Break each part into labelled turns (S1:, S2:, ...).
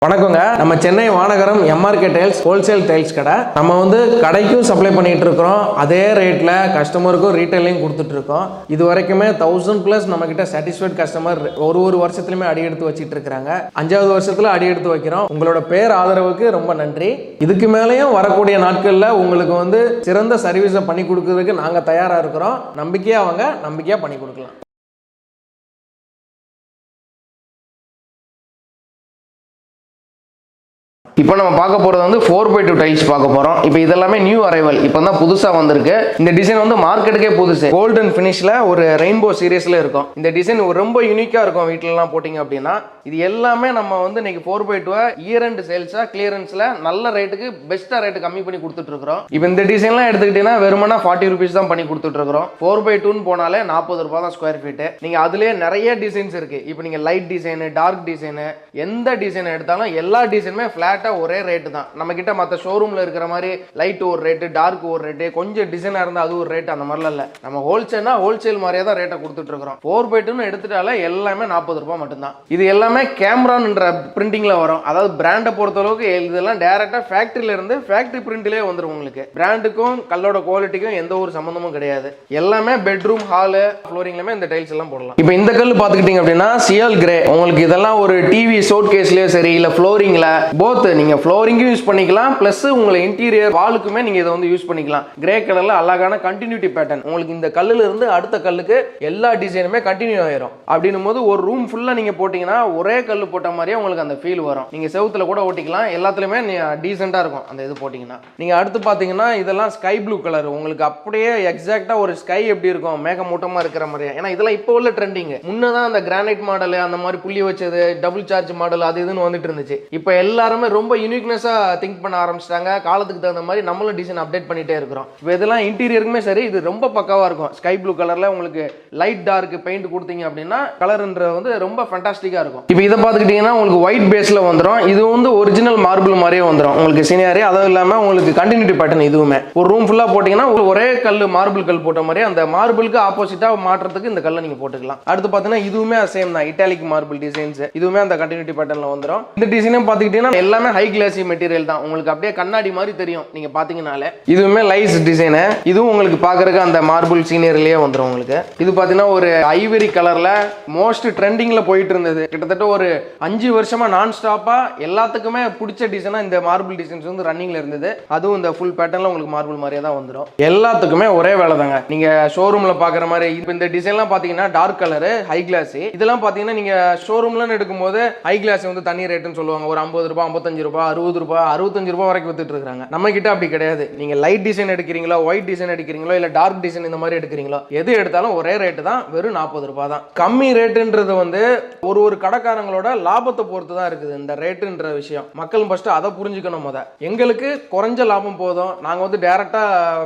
S1: வணக்கங்க. நம்ம Chennai Vanagaram MRK tiles wholesale tiles கடை. நம்ம வந்து கடைக்கும் சப்ளை பண்ணிட்டு இருக்கிறோம். அதே ரேட்ல கஸ்டமருக்கும் ரீட்டைலையும் கொடுத்துட்டு இருக்கோம். இது வரைக்குமே 1000+ நம்ம கிட்ட சாட்டிஸ்ஃபைட் கஸ்டமர் ஒரு வருஷத்துலயுமே அடி எடுத்து வச்சிட்டு இருக்காங்க. 5வது வருஷத்துல அடி எடுத்து வைக்கிறோம். உங்களோட பேர் ஆதரவுக்கு ரொம்ப நன்றி. இதுக்கு மேலேயும் வரக்கூடிய நாட்கள்ல உங்களுக்கு வந்து சிறந்த சர்வீஸை பண்ணி கொடுக்கறதுக்கு நாங்க தயாரா இருக்கிறோம். நம்பிக்கையா வாங்க, நம்பிக்கையா பண்ணி கொடுக்கலாம்.
S2: இப்போ நம்ம பார்க்க போகிறது வந்து 4x2 டைல்ஸ் பார்க்க போகிறோம். இப்போ இதெல்லாமே நியூ அரைவல், இப்போ தான் புதுசாக வந்திருக்கு. இந்த டிசைன் வந்து மார்க்கெட்டுக்கே புதுசு. கோல்டன் ஃபினிஷில் ஒரு ரெயின்போ சீரியஸில் இருக்கும். இந்த டிசைன் ரொம்ப யூனிக்காக இருக்கும். வீட்டிலலாம் போட்டிங்க அப்படின்னா இது எல்லாமே நம்ம வந்து இன்னைக்கு 4x2 இயர் அண்ட் சேல்ஸாக கிளியரன்ஸில் நல்ல ரேட்டுக்கு பெஸ்ட்டாக ரேட்டு கம்மி பண்ணி கொடுத்துட்ருக்குறோம். இப்போ இந்த டிசைன்லாம் எடுத்துக்கிட்டீங்கன்னா வெறுமனா 40 rupees தான் பண்ணி கொடுத்துட்ருக்குறோம். 4x2 போனாலே 40 ரூபா தான் ஸ்கொயர் ஃபீட்டு. நீங்கள் அதுலேயே நிறைய டிசைன்ஸ் இருக்குது. இப்போ நீங்கள் லைட் டிசைனு, டார்க் டிசைனு, எந்த டிசைன் எடுத்தாலும் எல்லா டிசைனுமே ஃப்ளாட்டாக ஒரே ரேட்டு தான். நம்ம கிட்ட மற்ற ஷோரூம்ல இருக்கிற மாதிரி லைட் ஒரு ரேட்டு, டார்க் ஒரு ரேட்டு, கொஞ்சம் டிசைனா இருந்தா அது ஒரு ரேட், அந்த மாதிரிலாம் இல்ல. நம்ம ஹோல்சேல்னா ஹோல்சேல் மாதிரியே தான் ரேட்டை கொடுத்துட்டு இருக்கிறோம். 4x2 எடுத்துட்டாலே எல்லாமே 40 ரூபாய் மட்டும்தான். இது எல்லாமே கேமரான்ற பிரிண்டிங்ல வரும். அதாவது பிராண்டை பொறுத்த அளவுக்கு இதெல்லாம் டைரக்டா ஃபேக்டரியில இருந்து ஃபேக்டரி பிரிண்ட்லயே வந்துடும். உங்களுக்கு பிராண்டுக்கும் கல்லோட குவாலிட்டிக்கும் எந்த ஒரு சம்பந்தமும் கிடையாது. எல்லாமே பெட்ரூம், ஹாலு, ஃப்ளோரிங்லமே இந்த டைல்ஸ் எல்லாம் போடலாம். இப்போ இந்த கல் பாத்துக்கிட்டீங்க அப்படின்னா சியல் கிரே. உங்களுக்கு இதெல்லாம் ஒரு டிவி ஷோட் கேஸ்லயே சரி, இல்ல ஃப்ளோரிங்ல போத் நீங்க ஃப்ளோரிங்கும் யூஸ் பண்ணிக்கலாம், பிளஸ் உங்களை இன்டீரியர் வாலுக்குமே நீங்க இதை வந்து யூஸ் பண்ணிக்கலாம். கிரே கலர்ல அழகான கண்டினியூட்டி பேட்டர்ன். உங்களுக்கு இந்த கல்லுல இருந்து அடுத்த கல்லுக்கு எல்லா டிசைனுமே கண்டினியூ ஆயிரும். அப்படின்னும் போது ஒரு ரூம் ஃபுல்லா நீங்க போட்டீங்கன்னா ஒரே கல்லு போட்ட மாதிரியே உங்களுக்கு அந்த ஃபீல் வரும். நீங்க செவுத்துல கூட ஓட்டிக்கலாம். எல்லாத்துலயுமே டீசெண்டா இருக்கும் அந்த இது போட்டீங்கன்னா. நீங்க அடுத்து பாத்தீங்கன்னா இதெல்லாம் ஸ்கை ப்ளூ கலர். உங்களுக்கு அப்படியே எக்ஸாக்டா ஒரு ஸ்கை எப்படி இருக்கும், மேகமூட்டமா இருக்கிற மாதிரியே. ஏன்னா இதெல்லாம் இப்போ உள்ள ட்ரெண்டிங். முன்னதான் அந்த கிரானைட் மாடல், அந்த மாதிரி புள்ளி வச்சது, டபுள் சார்ஜ் மாடல், அது இதுன்னு வந்துட்டு இருந்துச்சு. இப்போ எல்லாருமே ரொம்ப யூனிக்னஸா திங்க் பண்ண ஆரம்பிச்சிட்டாங்க. காலத்துக்கு தகுந்த மாதிரி நம்மளும் டிசைன் அப்டேட் பண்ணிட்டே இருக்கிறோம். இப்போ இதெல்லாம் இன்டீரியருக்குமே சரி, இது ரொம்ப பக்காவா இருக்கும். ஸ்கை ப்ளூ கலர்ல உங்களுக்கு லைட் டார்க் பெயிண்ட் கொடுத்தீங்க அப்படின்னா கலர்ன்றது வந்து ரொம்ப ஃபேண்டாஸ்டிக்கா இருக்கும். இப்போ இதை பார்த்துக்கிட்டீங்கன்னா உங்களுக்கு ஒயிட் பேஸ்ல வந்துடும். இது வந்து ஒரிஜினல் மார்பிள் மாதிரியே வந்துடும். உங்களுக்கு சீனியரே அதுவும் இல்லாம உங்களுக்கு கண்டினியூட்டி பேட்டர்ன். இதுவுமே ஒரு ரூம் ஃபுல்லா போட்டீங்கன்னா ஒரே கல், மார்பிள் கல் போட்ட மாதிரி அந்த மார்பிளுக்கு ஆப்போசிட்டா மாற்றத்துக்கு இந்த கல்லை நீங்க போட்டுக்கலாம். அடுத்து பார்த்தீங்கன்னா இதுவுமே சேம் தான், இட்டாலிக் மார்பிள் டிசைன்ஸ். இதுவுமே அந்த கண்டினியூட்டி பேட்டர்ன்ல வந்துடும். இந்த டிசைனும் பார்த்துக்கிட்டீங்கன்னா எல்லாமே ஹை கிளாசி மெட்டீரியல் தான். உங்களுக்கு அப்படியே கண்ணாடி மாதிரி தெரியும் நீங்க பாத்தீங்கன்னாலே. இதுவுமே லைஸ் டிசைன். இதுவும் உங்களுக்கு பாக்குறதுக்கு அந்த மார்பிள் சீனியர்லயே வந்துடும். உங்களுக்கு இது பாத்தீங்கன்னா ஒரு ஐவரி கலர்ல மோஸ்ட் ட்ரெண்டிங்ல போயிட்டு இருந்தது. கிட்டத்தட்ட ஒரு 5 வருஷமா நான் ஸ்டாப்பா எல்லாத்துக்குமே பிடிச்ச டிசைனா இந்த மார்பிள் டிசைன்ஸ் வந்து ரன்னிங்ல இருந்தது. அதுவும் இந்த ஃபுல் பேட்டர்ன்ல உங்களுக்கு மார்பிள் மாதிரியே தான் வந்துடும். எல்லாத்துக்குமே ஒரே வேலை தாங்க. நீங்க ஷோரூம்ல பாக்குற மாதிரி இப்போ இந்த டிசைன்லாம் பாத்தீங்கன்னா டார்க் கலர், ஹை கிளாஸ். இதெல்லாம் பாத்தீங்கன்னா நீங்க ஷோரூம்ல எடுக்கும்போது ஹை கிளாஸ் வந்து தனி ரேட்டுன்னு சொல்லுவாங்க. ஒரு 50 ரூபாய், 55 ரூபாய், 60 ரூபாய், 65 ரூபாய் வரைக்கும் வித்துட்டு இருக்காங்க. நம்ம கிட்ட அப்படி கிடையாது. நீங்க லைட் டிசைன் எடுக்கிறீங்களோ, ஒயிட் டிசைன் எடுக்கிறீங்களோ, இல்ல டார்க் டிசைன் இந்த மாதிரி எடுக்கிறீங்களோ, எது எடுத்தாலும் ஒரே ரேட்டு தான், வெறும் 40 ரூபாய் தான். கம்மி ரேட்டுன்றது வந்து ஒரு கடைக்காரங்களோட லாபத்தை பொறுத்து தான் இருக்குது இந்த ரேட்டுன்ற விஷயம். மக்கள் ஃபர்ஸ்ட் அதை புரிஞ்சுக்கணும். எங்களுக்கு குறைஞ்ச லாபம் போதும். நாங்க வந்து டைரக்டா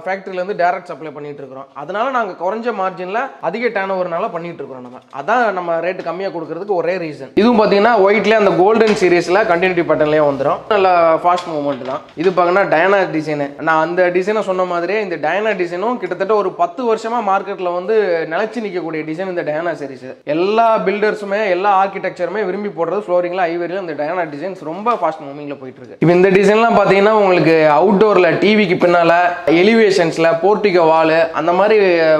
S2: ஃபேக்டரியில இருந்து டைரக்ட் சப்ளை பண்ணிட்டு இருக்கிறோம். அதனால நாங்க குறைஞ்ச மார்ஜின்ல அதிக டர்ன் ஓவர்னால பண்ணிட்டு இருக்கிறோம். அதான் நம்ம ரேட் கம்மியா கொடுக்கிறதுக்கு ஒரே ரீசன். இதுவும் பாத்தீங்கன்னா ஒயிட்ல அந்த கோல்டன் சீரிஸ்ல கண்டினியூட்டி பேட்டர்ன்லயே வந்துடும். நல்ல ஃபாஸ்ட் மூவ்மெண்ட் தான். இது பார்த்தீங்கன்னா டயனா டிசைன். நான் அந்த டிசைனை சொன்ன மாதிரியே இந்த டயனா டிசைனும் கிட்டத்தட்ட ஒரு 10 வருஷமா மார்க்கெட்ல வந்து நிலைச்சு நிற்கக்கூடிய டிசைன் இந்த டயனா சீரிஸ். எல்லா பில்டர்ஸுமே, எல்லா ஆர்கிடெக்சருமே விரும்பி போடுறது ஃப்ளோரிங்ல, ஐவரியில இந்த டயனா டிசைன்ஸ் ரொம்ப ஃபாஸ்ட் மூவிங்ல போயிட்டு இருக்கு. இப்போ இந்த டிசைன்லாம் பார்த்தீங்கன்னா உங்களுக்கு அவுட்டோர்ல டிவிக்கு பின்னால எலிவேஷன்ஸ்ல போர்ட்டிகோ வால் அந்த மாதிரி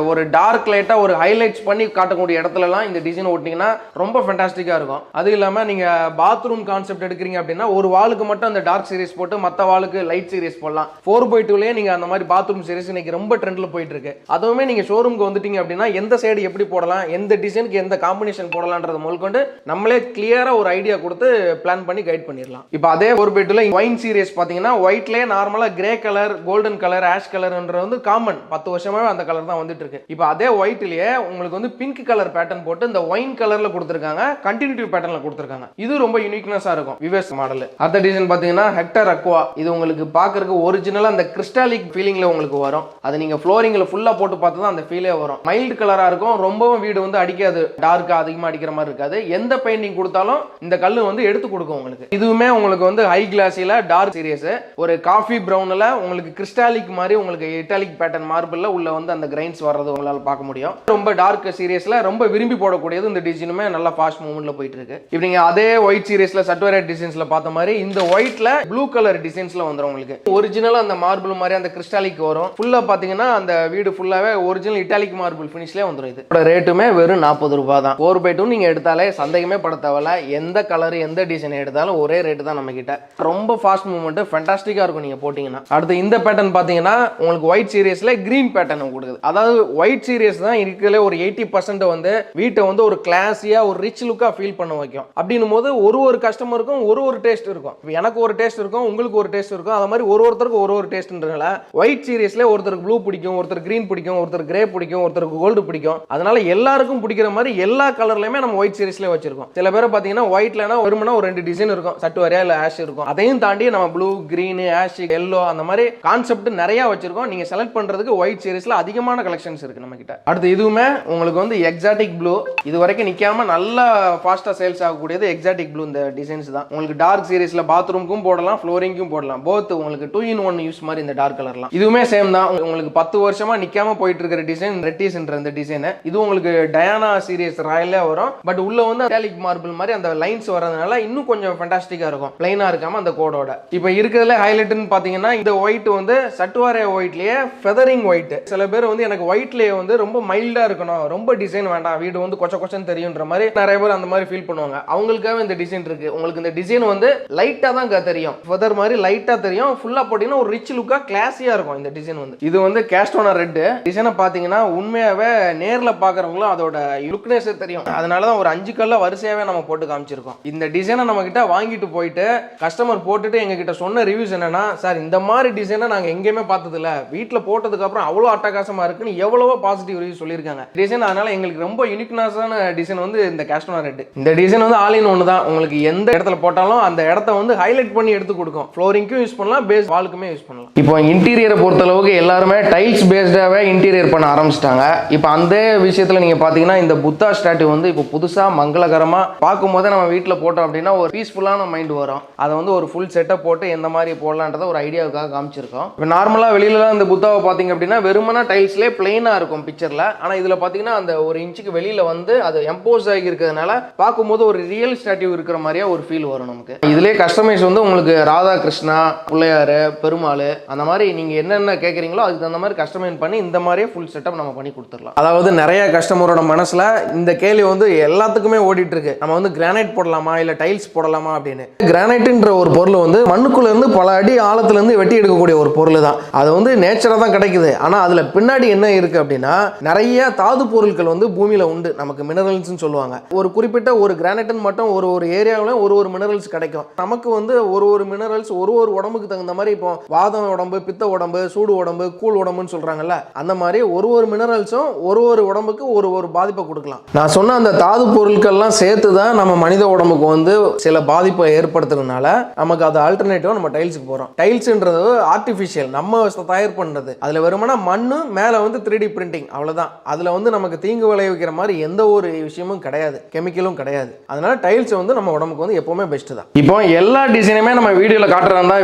S2: ஒரு டார்க் லைட்டா ஒரு ஹைலைட்ஸ் பண்ணி காட்டக்கூடிய இடத்துலலாம் இந்த டிசைன் ஓட்டிங்கன்னா ரொம்ப ஃபேண்டாஸ்டிக்கா இருக்கும். அது இல்லாம நீங்க பாத்ரூம் கான்செப்ட் எடுக்கிறீங்க அப்படின்னா ஒரு வாலுக்கு மட்டும் அந்த டார்க் சீரிஸ் போட்டு மற்ற வாலுக்கு லைட் சீரிஸ் போடலாம். 4x2லயே நீங்க அந்த மாதிரி பாத்ரூம் சீரிஸ் இன்னைக்கு ரொம்ப ட்ரெண்ட்ல போயிட்டு இருக்கு. அதுவுமே நீங்க ஷோரூம்க்கு வந்துட்டீங்க அப்படின்னா எந்த சைடு எப்படி போடலாம், எந்த டிசைனுக்கு எந்த காம்பினேஷன் போடலாம்ன்றது முதல்கொண்டு நம்மளே கிளியரா ஒரு ஐடியா கொடுத்து பிளான் பண்ணி கைட் பண்ணிடலாம். இப்போ அதே 4x2ல ஒயின் சீரிஸ் பாத்தீங்கன்னா ஒயிட்லயே நார்மலா grey colour, golden colour, ash கலர்ன்றது வந்து காமன். 10 வருஷமாவே அந்த கலர் தான் வந்துட்டு இருக்கு. இப்போ அதே ஒயிட்லயே உங்களுக்கு வந்து பிங்க் கலர் பேட்டர்ன் போட்டு இந்த ஒயின் கலர்ல கொடுத்துருக்காங்க, கண்டினியூட்டி பேட்டர்ன்ல கொடுத்துருக்காங்க. இது ரொம்ப யூனிக்னஸா இருக்கும். Wives model. அந்த டிசைன் பார்த்தீங்கன்னா ஹெக்டர் அக்வா. இது உங்களுக்கு பார்க்கறதுக்கு ஒரிஜினலாக அந்த கிறிஸ்டாலிக் ஃபீலிங்கில் உங்களுக்கு வரும். அது நீங்கள் ஃப்ளோரிங்கில் ஃபுல்லாக போட்டு பார்த்து தான் அந்த ஃபீலே வரும். மைல்டு கலராக இருக்கும், ரொம்பவும் வீடு வந்து அடிக்காது, டார்க்காக அதிகமாக அடிக்கிற மாதிரி இருக்காது. எந்த பெயிண்டிங் கொடுத்தாலும் இந்த கல் வந்து எடுத்து கொடுக்கும் உங்களுக்கு. இதுவுமே உங்களுக்கு வந்து ஹை கிளாஸில் டார்க் சீரியஸ், ஒரு காஃபி ப்ரௌனில் உங்களுக்கு கிறிஸ்டாலிக் மாதிரி உங்களுக்கு இட்டாலிக் பேட்டர்ன் மார்பிளில் உள்ள வந்து அந்த கிரைன்ஸ் வர்றது உங்களால் பார்க்க முடியும். ரொம்ப டார்க் சீரியஸில் ரொம்ப விரும்பி போடக்கூடியது இந்த டிசைனுமே நல்லா ஃபாஸ்ட் மூவ்மெண்ட்டில் போயிட்டு இருக்கு. இப்போ நீங்கள் அதே ஒயிட் சீரியஸில் சட்வரேட் டிசைன்ஸில் பார்த்த மாதிரி இந்த ஒயிட்ல ப்ளூ கலர் டிசைன்ஸ்ல வந்துரும் உங்களுக்கு. ஒரிஜினலா அந்த மார்பிள் மாதிரி அந்த கிறிஸ்டாலிக் வரும். ஃபுல்லா பாத்தீங்கன்னா அந்த வீடு ஃபுல்லாவே ஒரிஜினல் இட்டாலிக் மார்பிள் ஃபினிஷ்லயே வந்துரும். இதோட ரேட்டுமே வெறும் 40 ரூபாய் தான். 4x2 நீங்க எடுத்தாலே சந்தேகமே பட தேவையில்ல. எந்த கலர் எந்த டிசைன் எடுத்தாலும் ஒரே ரேட்டு தான் நம்ம கிட்ட. ரொம்ப ஃபாஸ்ட் மூவ்மெண்ட் ஃபேண்டாஸ்டிக்கா இருக்கும் நீங்க போட்டீங்கன்னா. அடுத்து இந்த பேட்டர்ன் பாத்தீங்கன்னா உங்களுக்கு ஒயிட் சீரியஸ்ல கிரீன் பேட்டர்ன் கொடுக்குது. அதாவது ஒயிட் சீரியஸ் தான் இருக்கிறதுல ஒரு 80% வந்து வீட்டை வந்து ஒரு கிளாஸியா ஒரு ரிச் லுக்கா ஃபீல் பண்ண வைக்கும். அப்படின்னும் போது ஒரு கஸ்டமருக்கும் ஒரு டேஸ்ட் இருக்கும். எனக்கு ஒரு டேஸ்ட் இருக்கும், உங்களுக்கு ஒரு டேஸ்ட் இருக்கும். அது மாதிரி ஒருத்தருக்கு ஒரு டேஸ்ட்ன்றனால ஒயிட் சீரியஸ்ல ஒருத்தருக்கு ப்ளூ பிடிக்கும், ஒருத்தர் கிரீன் பிடிக்கும், ஒருத்தர் கிரே பிடிக்கும், ஒருத்தருக்கு கோல்டு பிடிக்கும். அதனால எல்லாருக்கும் பிடிக்கிற மாதிரி எல்லா கலர்லயுமே நம்ம ஒயிட் சீரியஸ்ல வச்சிருக்கோம். சில பேர் பாத்தீங்கன்னா ஒயிட்லனா வெறுமனா ஒரு 2 டிசைன் இருக்கும், சட்டு வரையா இல்ல ஆஷ் இருக்கும். அதையும் தாண்டி நம்ம ப்ளூ, கிரீன், ஆஷ், எல்லோ அந்த மாதிரி கான்செப்ட் நிறைய வச்சிருக்கோம். நீங்க செலக்ட் பண்றதுக்கு ஒயிட் சீரியஸ்ல அதிகமான கலெக்ஷன்ஸ் இருக்கு நம்ம கிட்ட. அடுத்து இதுவுமே உங்களுக்கு வந்து எக்ஸாட்டிக் ப்ளூ. இது வரைக்கும் நிக்காம நல்லா ஃபாஸ்டா சேல்ஸ் ஆகக்கூடியது எக்ஸாட்டிக் ப்ளூ. இந்த டிசைன்ஸ் தான் உங்களுக்கு டார்க் சீரியஸ்ல பாத்ரூம்க்கும் போடலாம், ஃப்ளோரிங்க்கும் போடலாம். போத் உங்களுக்கு 2-in-1 யூஸ் மாதிரி இந்த டார்க் கலர்லாம். இதுவுமே சேம் தான். உங்களுக்கு 10 வருஷமா நிக்காம போயிட்டு இருக்கிற டிசைன் ரெட்டிஸ்ன்ற இந்த டிசைன். இது உங்களுக்கு டயானா சீரியஸ் ராயல்ல வரும். பட் உள்ள வந்து இட்டாலிக் மார்பிள் மாதிரி அந்த லைன்ஸ் வரதுனால இன்னும் கொஞ்சம் ஃபேண்டாஸ்டிக்கா இருக்கும், பிளைனா இருக்காம அந்த கோடோட. இப்போ இருக்கிறதுல ஹைலைட்னு பாத்தீங்கன்னா இந்த ஒயிட் வந்து சட்டுவாரே ஒயிட்லயே ஃபெதரிங் ஒயிட். சில பேர் வந்து எனக்கு ஒயிட்லயே வந்து ரொம்ப மைல்டா இருக்கணும், ரொம்ப டிசைன் வேண்டாம், வீடு வந்து கொச்சன்னு தெரியுன்ற மாதிரி நிறைய பேர் அந்த மாதிரி ஃபீல் பண்ணுவாங்க. அவங்களுக்காக இந்த டிசைன் இருக்கு. உங்களுக்கு இந்த டிசைன் வந்து லைட்டா தான் தெரியும், ஃபெதர் மாதிரி லைட்டா தெரியும். ஃபுல்லா போட்டீங்கன்னா ஒரு ரிச் லுக்கா கிளாஸியா இருக்கும் இந்த டிசைன் வந்து. இது வந்து கேஸ்டோனா ரெட் டிசைனை பாத்தீங்கன்னா உண்மையாவே நேர்ல பாக்குறவங்களும் அதோட லுக்னஸ் தெரியும். அதனாலதான் ஒரு 5 கல்ல வரிசையாவே நம்ம போட்டு காமிச்சிருக்கோம். இந்த டிசைனை நம்ம கிட்ட வாங்கிட்டு போயிட்டு கஸ்டமர் போட்டுட்டு எங்க கிட்ட சொன்ன ரிவ்யூஸ் என்னன்னா, சார் இந்த மாதிரி டிசைனை நாங்க எங்கேயுமே பார்த்தது இல்ல, வீட்டுல போட்டதுக்கு அப்புறம் அவ்வளவு அட்டகாசமா இருக்குன்னு எவ்வளவோ பாசிட்டிவ் ரிவ்யூ சொல்லியிருக்காங்க டிசைன். அதனால எங்களுக்கு ரொம்ப யூனிக்னஸான டிசைன் வந்து இந்த கேஸ்டோனா ரெட். இந்த டிசைன் வந்து ஆல் இன் ஒன் தான். உங்களுக்கு எந்த இடத்துல போட்டாலும் அந்த இடத்த வந்து ஹைலைட் பண்ணி எடுத்து கொடுக்கும். ஃப்ளோரிங்க்கும் யூஸ் பண்ணலாம், பேஸ் வாலுக்குமே யூஸ் பண்ணலாம். இப்போ இன்டீரியரை பொறுத்த அளவுக்கு எல்லாருமே டைல்ஸ் பேஸ்டாவே இன்டீரியர் பண்ண ஆரம்பிச்சிட்டாங்க. இப்போ அந்த விஷயத்துல நீங்க பாத்தீங்கன்னா இந்த புத்தா ஸ்டாச்சு வந்து இப்போ புதுசா மங்களகரமா பார்க்கும்போது நம்ம வீட்டில் போட்டோம் அப்படின்னா ஒரு பீஸ்ஃபுல்லான மைண்ட் வரும். அதை வந்து ஒரு ஃபுல் செட்டப் போட்டு எந்த மாதிரி போடலான்றத ஒரு ஐடியாவுக்காக காமிச்சிருக்கோம். இப்போ நார்மலா வெளியில இந்த புத்தாவை பாத்தீங்க அப்படின்னா வெறுமனா டைல்ஸ்லேயே பிளெயினா இருக்கும் பிக்சர்ல. ஆனா இதுல பாத்தீங்கன்னா அந்த 1 இன்ச்சுக்கு வெளியில வந்து அது எம்போஸ் ஆகி இருக்கிறதுனால பார்க்கும்போது ஒரு ரியல் ஸ்டாச்சு இருக்கிற மாதிரியா ஒரு ஃபீல் வரும் நமக்கு. இதுலேயே கஸ்டமைஸ் வந்து உங்களுக்கு ராதா கிருஷ்ணா, பிள்ளையாரு, பெருமாள் அந்த மாதிரி நீங்க என்னென்ன கேட்குறீங்களோ அதுக்கு தகுந்த மாதிரி கஸ்டமைஸ் பண்ணி இந்த மாதிரியே ஃபுல் செட்டப் நம்ம பண்ணி கொடுத்துடலாம். அதாவது நிறைய கஸ்டமரோட மனசுல இந்த கேள்வி வந்து எல்லாத்துக்குமே ஓடிட்டு இருக்கு, நம்ம வந்து கிரானைட் போடலாமா இல்ல டைல்ஸ் போடலாமா அப்படின்னு. கிரானைட்ன்ற ஒரு பொருள் வந்து மண்ணுக்குள்ள இருந்து பல அடி ஆழத்துல இருந்து வெட்டி எடுக்கக்கூடிய ஒரு பொருள் தான். அது வந்து நேச்சரா தான் கிடைக்குது. ஆனா அதுல பின்னாடி என்ன இருக்கு அப்படின்னா நிறைய தாது பொருட்கள் வந்து பூமியில உண்டு. நமக்கு மினரல்ஸ் சொல்லுவாங்க. ஒரு குறிப்பிட்ட ஒரு கிரானைட் மட்டும் ஒரு ஏரியாவில் ஒரு மினரல்ஸ் கிடைக்கும். நமக்கு வந்து ஒரு மினரல்ஸ் ஒரு உடம்புக்கு தகுந்த மாதிரி, இப்போ வாதம் உடம்பு, பித்த உடம்பு, சூடு உடம்பு, கூழ் உடம்புன்னு சொல்றாங்கல்ல, அந்த மாதிரி ஒரு மினரல்ஸும் ஒரு உடம்புக்கு ஒரு பாதிப்பை கொடுக்கலாம். நான் சொன்ன அந்த தாது பொருட்கள்லாம் சேர்த்து தான் நம்ம மனித உடம்புக்கு வந்து சில பாதிப்பை ஏற்படுத்துறதுனால நமக்கு அது ஆல்டர்னேட்டிவா நம்ம டைல்ஸுக்கு போறோம். டைல்ஸ்ன்றது ஆர்டிஃபிஷியல், நம்ம தயார் பண்றது. அதுல வெறுமனா மண்ணு மேல வந்து 3D பிரிண்டிங், அவ்வளவுதான். அதுல வந்து நமக்கு தீங்கு விளைவிக்கிற மாதிரி எந்த ஒரு விஷயமும் கிடையாது, கெமிக்கலும் கிடையாது. அதனால டைல்ஸ் வந்து நம்ம உடம்புக்கு வந்து எப்பவுமே பெஸ்ட் தான். இப்போ எல்லா டிசைனுமே நம்ம வீடியோல காட்டுறதா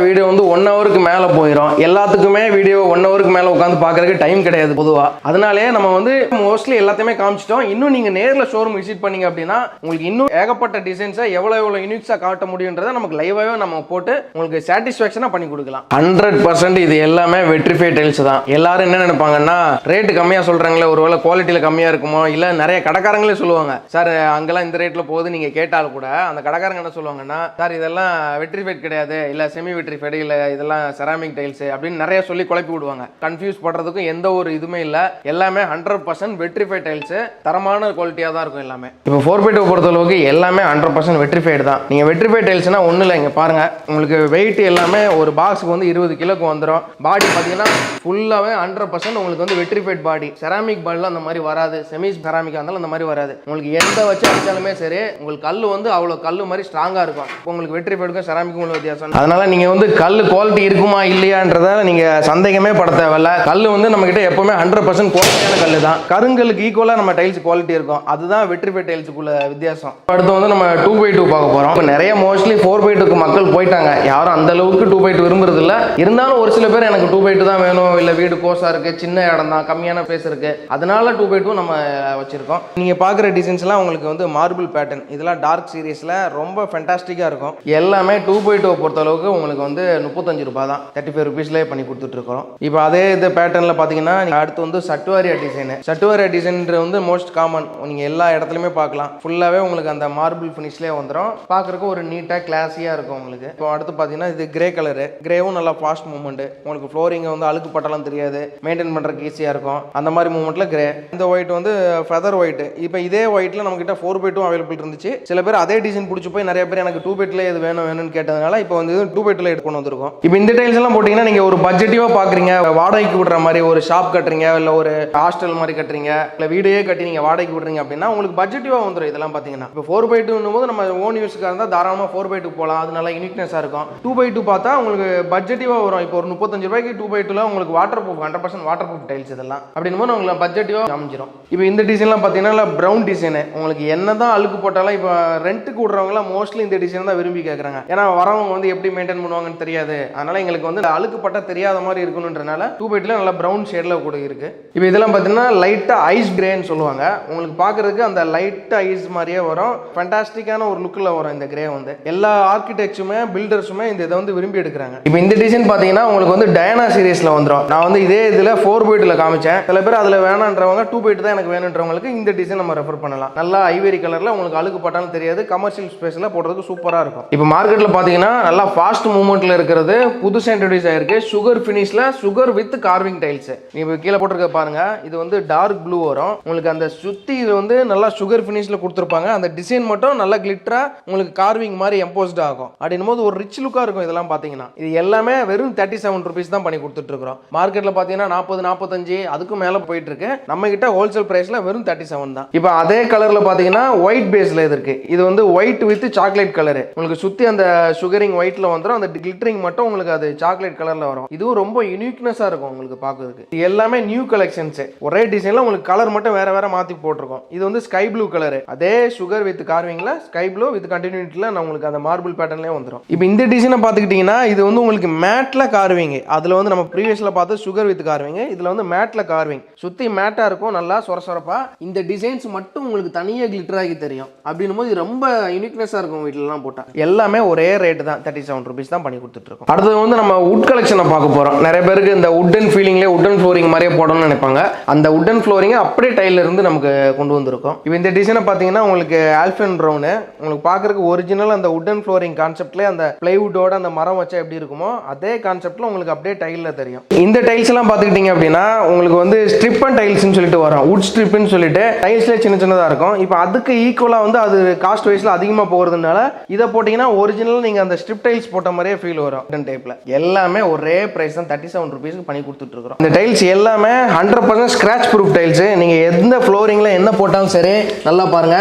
S2: வீடியோ வந்து 1 ஹவருக்கு மேல போயிடும். எல்லாத்துக்குமே வீடியோ 1 ஹவருக்கு மேல உட்காந்து பாக்குறதுக்கு டைம் கிடையாது பொதுவா. அதனாலே நம்ம வந்து மோஸ்ட்லி எல்லாத்தையுமே காமிச்சிட்டோம். இன்னும் நீங்க நேர்ல ஷோரூம் விசிட் பண்ணீங்க அப்படின்னா உங்களுக்கு இன்னும் ஏகப்பட்ட டிசைன்ஸை எவ்வளவு யூனிக்ஸா காட்ட முடியுன்றதை நமக்கு லைவாவே நம்ம போட்டு உங்களுக்கு சாட்டிஸ்ஃபேக்ஷனா பண்ணி கொடுக்கலாம். 100% இது எல்லாமே வெட்ரிஃபை டைல்ஸ் தான். எல்லாரும் என்ன நினைப்பாங்கன்னா ரேட் கம்மியா சொல்றாங்களே, ஒருவேளை குவாலிட்டியில கம்மியா இருக்குமோ, இல்ல நிறைய கடைக்காரங்களே சொல்லுவாங்க சார் அங்கெல்லாம் இந்த ரேட்ல போகுது. நீங்க கேட்டாலும் கூட அந்த கடைக்காரங்க என்ன சொல்லுவாங்கன்னா, சார் இதெல்லாம் வெட்ரிஃபைட் கிடையாது, இல்ல செமி வெட்ரிஃபைடு, இல்ல இதெல்லாம் செராமிக் டைல்ஸ் அப்படின்னு நிறைய சொல்லி குழப்பி விடுவாங்க. கன்ஃபியூஸ் பண்றதுக்கும் எந்த ஒரு இதுமே இல்ல. எல்லாமே 100% வெட்ரிஃபைட் டைல்ஸ், தரமான குவாலிட்டியா தான் இருக்கும் எல்லாமே. இப்போ 4x2 பொறுத்தளவுக்கு எல்லாமே 100% வெட்ரிஃபைடு தான். நீங்க வெட்ரிஃபைட் டைல்ஸ்னா ஒண்ணு இல்லை, இங்க பாருங்க உங்களுக்கு வெயிட் எல்லாமே ஒரு பாக்ஸுக்கு வந்து 20 கிலோக்கு வந்துடும். பாடி பாத்தீங்கன்னா ஃபுல்லாவே 100% உங்களுக்கு வந்து வெட்ரிஃபைட் பாடி. செராமிக் பாடில அந்த மாதிரி வராது, செமி செராமிக் இருந்தாலும் அந்த மாதிரி வராது. உங்களுக்கு எந்த வச்சு அடிச்சாலுமே சரி உங்களுக்கு கல் வந்து அவ்வளோ கல் மாதிரி ஸ்ட்ராங்கா இருக்கும். உங்களுக்கு வெட்ரிஃபைட் சர்டிஃபைடுக்கும் செராமிக்கும் உள்ள வித்தியாசம். அதனால நீங்க வந்து கல் குவாலிட்டி இருக்குமா இல்லையான்றத நீங்க சந்தேகமே பட தேவையில்ல. கல் வந்து நம்ம கிட்ட எப்பவுமே 100% குவாலிட்டியான கல் தான். கருங்கலுக்கு ஈக்குவலா நம்ம டைல்ஸ் குவாலிட்டி இருக்கும். அதுதான் வெற்றிஃபை டைல்ஸுக்குள்ள வித்தியாசம். அடுத்து வந்து நம்ம 2x2 பார்க்க போறோம். இப்போ நிறைய மோஸ்ட்லி 4x2க்கு மக்கள் போயிட்டாங்க. யாரும் அந்த அளவுக்கு 2x2 விரும்புறது இல்ல. இருந்தாலும் ஒரு சில பேர் எனக்கு 2x2 தான் வேணும், இல்ல வீடு கோசா இருக்கு, சின்ன இடம் தான், கம்மியான ஸ்பேஸ் இருக்கு, அதனால 2x2 நம்ம வச்சிருக்கோம். நீங்க பாக்குற டிசைன்ஸ்லாம் உங்களுக்கு வந்து மார்பிள் பேட்டர்ன், இதெல்லாம் டார்க் சீரிஸ்ல ரொம்ப ஃபேண்டாஸ்டிக்கா இருக்கும். எல்லாமே 2x2 பொறுத்த அளவுக்கு உங்களுக்கு வந்து 35 ரூபாய் தான், 35 ருபீஸ்லேயே பண்ணி கொடுத்துட்டு இருக்கோம். இப்போ அதே இது பேட்டர்னில் பார்த்தீங்கன்னா அடுத்து வந்து சட்டுவாரியா டிசைன். சட்டுவாரியா டிசைன் வந்து மோஸ்ட் காமன், நீங்கள் எல்லா இடத்துலையுமே பார்க்கலாம். ஃபுல்லாகவே உங்களுக்கு அந்த மார்பிள் ஃபினிஷ்லேயே வந்துடும். பார்க்குறக்கு ஒரு நீட்டாக கிளாஸியாக இருக்கும் உங்களுக்கு. இப்போ அடுத்து பார்த்தீங்கன்னா இது கிரே கலரு. கிரேவும் நல்லா ஃபாஸ்ட் மூவ்மெண்ட். உங்களுக்கு ஃப்ளோரிங்கை வந்து அழுக்கு பட்டாலும் தெரியாது, மெயின்டைன் பண்ணுறதுக்கு ஈஸியாக இருக்கும். அந்த மாதிரி மூவ்மெண்ட்டில் கிரே. இந்த ஒயிட் வந்து ஃபெதர் ஒயிட். இப்போ இதே ஒயிட்டில் நம்மகிட்ட 4x2 அவைலபிள் இருந்துச்சு. சில பேர் அதே டிசைன் பிடிச்சி போய் நிறைய பேர் எனக்கு 2x2 இது வேணும்னு கேட்டதுனால இப்போ வந்து 2x2 எடுத்து வந்திருக்கோம். இப்போ இந்த டைல்ஸ் எல்லாம் போட்டீங்கன்னா நீங்க ஒரு பட்ஜெட்டிவா பாக்குறீங்க, வாடகைக்கு விடுற மாதிரி ஒரு ஷாப் கட்டுறீங்க, இல்ல ஒரு ஹாஸ்டல் மாதிரி கட்டுறீங்க, இல்ல வீடையே கட்டி நீங்க வாடகைக்கு விடுறீங்க அப்படின்னா உங்களுக்கு பட்ஜெட்டிவா வந்துடும். இதெல்லாம் பாத்தீங்கன்னா இப்போ 4x2 போது நம்ம ஓன் யூஸ்க்காக இருந்தா தாராளமா 4x2 போகலாம். அது நல்லா யூனிக்னஸா இருக்கும். 2x2 பார்த்தா உங்களுக்கு பட்ஜெட்டிவா வரும். இப்போ ஒரு 35 ரூபாய்க்கு 2x2ல உங்களுக்கு water proof 100% water proof tiles இதெல்லாம் அப்படின் போது உங்களுக்கு பட்ஜெட்டிவா அமைஞ்சிடும். இப்போ இந்த டிசைன்லாம் பார்த்தீங்கன்னா ப்ரௌன் டிசைன். உங்களுக்கு என்னதான் அழுக்கு போட்டாலும் இப்போ ரெண்ட்டுக்கு விடுறவங்களாம் மோஸ்ட்லி இந்த டிசைன் தான் விரும்பி கேட்குறாங்க. ஏன்னா வரவங்க வந்து எப்படி மெயின்டைன் பண்ணுவாங்கன்னு தெரியாது. அதனால எங்களுக்கு வந்து அழுக்கு பட்டா தெரியாத மாதிரி இருக்கணுன்றனால 2x2 நல்லா ப்ரௌன் ஷேட்ல கூட இருக்கு. இப்போ இதெல்லாம் பார்த்தீங்கன்னா லைட்டா ஐஸ் கிரேன்னு சொல்லுவாங்க. உங்களுக்கு பார்க்கறதுக்கு அந்த லைட் ஐஸ் மாதிரியே வரும். ஃபேண்டாஸ்டிக்கான ஒரு லுக்கில் வரும் இந்த கிரே வந்து. எல்லா ஆர்கிடெக்ட்ஸுமே பில்டர்ஸுமே இந்த இதை வந்து விரும்பி எடுக்கிறாங்க. இப்போ இந்த டிசைன் பார்த்தீங்கன்னா உங்களுக்கு வந்து டயானா சீரீஸ்ல வந்துடும். நான் வந்து இதே இதில் 4x2 காமிச்சேன். சில பேர் அதில் வேணான்றவங்க 2x2 தான் எனக்கு வேணுன்றவங்களுக்கு இந்த டிசைன் நம்ம ரெஃபர் பண்ணலாம். நல்லா ஐவரி கலர்ல உங்களுக்கு அழுக்கு பட்டாலும் தெரியாது, கமர்ஷியல் ஸ்பேஸ்ல போடுறதுக்கு சூப்பரா இருக்கும். இப்போ மார்க்கெட்ல பாத்தீங்கன்னா நல்லா ஃபாஸ்ட் மூவ்மெண்ட்ல இருக்கிறது புதுசா இன்ட்ரோடியூஸ் ஆயிருக்கு. சுகர் ஃபினிஷ்ல சுகர் வித் கார்விங் டைல்ஸ். நீங்க கீழே போட்டிருக்க பாருங்க, இது வந்து டார்க் ப்ளூ வரும். உங்களுக்கு அந்த சுத்தி வந்து நல்லா சுகர் ஃபினிஷ்ல கொடுத்துருப்பாங்க. அந்த டிசைன் மட்டும் நல்லா கிளிட்டரா உங்களுக்கு கார்விங் மாதிரி எம்போஸ்ட் ஆகும். அப்படின்னும் போது ஒரு ரிச் லுக்கா இருக்கும். இதெல்லாம் பாத்தீங்கன்னா இது எல்லாமே வெறும் 37 ருபீஸ் தான் பண்ணி கொடுத்துட்டு இருக்கிறோம். மார்க்கெட்ல பாத்தீங்கன்னா 40 45 அதுக்கும் மேல போயிட்டு இருக்கு. நம்ம கிட்ட ஹோல்சேல் பிரைஸ்ல வெறும் 37 தான். இப்போ அதே கலர்ல பாத்தீங்கன்னா ஒயிட் பேஸ்ல இது இருக்கு. இது வந்து ஒயிட் வித் சாக்லேட் கலர். உங்களுக்கு சுத்தி அந்த சுகரிங் ஒயிட்ல வந்துடும். அந்த கிளிட்டரிங் மட்டும் உங்களுக்கு அது சாக்லேட் கலர்ல வரும். இதுவும் ரொம்ப யூனிக்னஸா இருக்கும் உங்களுக்கு பார்க்கிறதுக்கு. இது எல்லாமே நியூ கலெக்ஷன்ஸ். ஒரே டிசைன்ல உங்களுக்கு கலர் மட்டும் வேற வேற மாத்தி போட்டிருக்கோம். இது வந்து ஸ்கை ப்ளூ கலர். அதே சுகர் வித் கார்விங்ல ஸ்கை ப்ளூ வித் கண்டினியூட்டில உங்களுக்கு அந்த மார்பிள் பேட்டர்ன்லயே வந்துடும். இப்போ இந்த டிசைனை பாத்துக்கிட்டீங்கன்னா இது வந்து உங்களுக்கு மேட்ல கார்விங். அதுல வந்து நம்ம ப்ரீவியஸ்ல பார்த்து சுகர் வித் கார்விங். இதுல வந்து மேட்ல கார்விங். சுத்தி மேட்டா இருக்கும், நல்லா சொரசொரப்பா. இந்த டிசைன்ஸ் மட்டும் உங்களுக்கு தனியாக கிளிட்டர் ஆகி தெரியும். அப்படின்னும் போது ரொம்ப யூனிக்னஸா இருக்கும். வீட்டிலலாம் போட்டா எல்லாமே ஒரே ரேட்டு தான், 37 ருபீஸ் தான் பண்ணி கொடுத்துட்டு இருக்கோம். அடுத்தது வந்து நம்ம வுட் கலெக்ஷனை பார்க்க போறோம். நிறைய பேருக்கு இந்த வுட்டன் ஃபீலிங்லேயே வுட்டன் ஃப்ளோரிங் மாதிரியே போடணும்னு நினைப்பாங்க. அந்த வுட்டன் ஃப்ளோரிங்கை அப்படியே டைல்ல இருந்து நமக்கு கொண்டு வந்திருக்கோம். இப்போ இந்த டிசைனை பார்த்தீங்கன்னா உங்களுக்கு ஆல்ஃபன் ப்ரௌன். உங்களுக்கு பார்க்கறதுக்கு ஒரிஜினல் அந்த வுட்டன் ஃப்ளோரிங் கான்செப்ட்லேயே அந்த பிளைவுட்டோட அந்த மரம் வச்சா எப்படி இருக்குமோ அதே கான்செப்ட்ல உங்களுக்கு அப்படியே டைல்ல தெரியும். இந்த டைல்ஸ் எல்லாம் பார்த்துக்கிட்டீங்க அப்படின்னா உங்களுக்கு வந்து ஸ்ட்ரிப் அண்ட் டைல்ஸ்னு சொல்லிட்டு வரும். வுட் ஸ்ட்ரிப்னு சொல்லிட்டு டைல்ஸ்ல சின்ன சின்னதாக இருக்கும். இப்போ அதுக்கு ஈக்குவலாக வந்து அது காஸ்ட் வைஸ்ல அதிகமாக போகிறதுனால இதை போட்டிங்கன்னா ஒரிஜினல் நீங்கள் அந்த ஸ்ட்ரிப் டைல்ஸ் போட்ட மாதிரியே ஃபீல் வரும். டைப்ல எல்லாமே ஒரே பிரைஸ் தான், 37 ருபீஸ்க்கு பண்ணி கொடுத்துட்டு இருக்கோம். இந்த டைல்ஸ் எல்லாமே 100% ஸ்கிராச் ப்ரூஃப் டைல்ஸ். நீங்க எந்த ஃப்ளோரிங்ல என்ன போட்டாலும் சரி, நல்லா பாருங்க.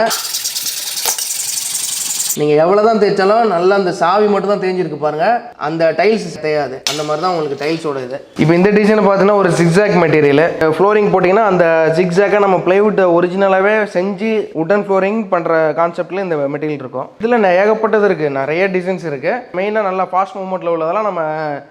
S2: நீங்கள் எவ்வளோ தான் தேய்ச்சாலும் நல்லா அந்த சாவி மட்டும் தான் தேஞ்சிருக்கு பாருங்க. அந்த டைல்ஸ் தேயாது. அந்த மாதிரி தான் உங்களுக்கு டைல்ஸோட இது. இப்போ இந்த டிசைன் பார்த்தீங்கன்னா ஒரு ஜிக்ஸாக் மெட்டீரியல். ஃப்ளோரிங் போட்டிங்கன்னா அந்த ஜிக்ஸாக்கை நம்ம பிளைவுட் ஒரிஜினலாகவே செஞ்சு உடன் ஃப்ளோரிங் பண்ணுற கான்செப்டில் இந்த மெட்டீரியல் இருக்கும். இதில் ஏகப்பட்டது இருக்குது, நிறைய டிசைன்ஸ் இருக்குது. மெயினாக நல்லா ஃபாஸ்ட் மூவ்மெண்ட்டில் உள்ளதெல்லாம் நம்ம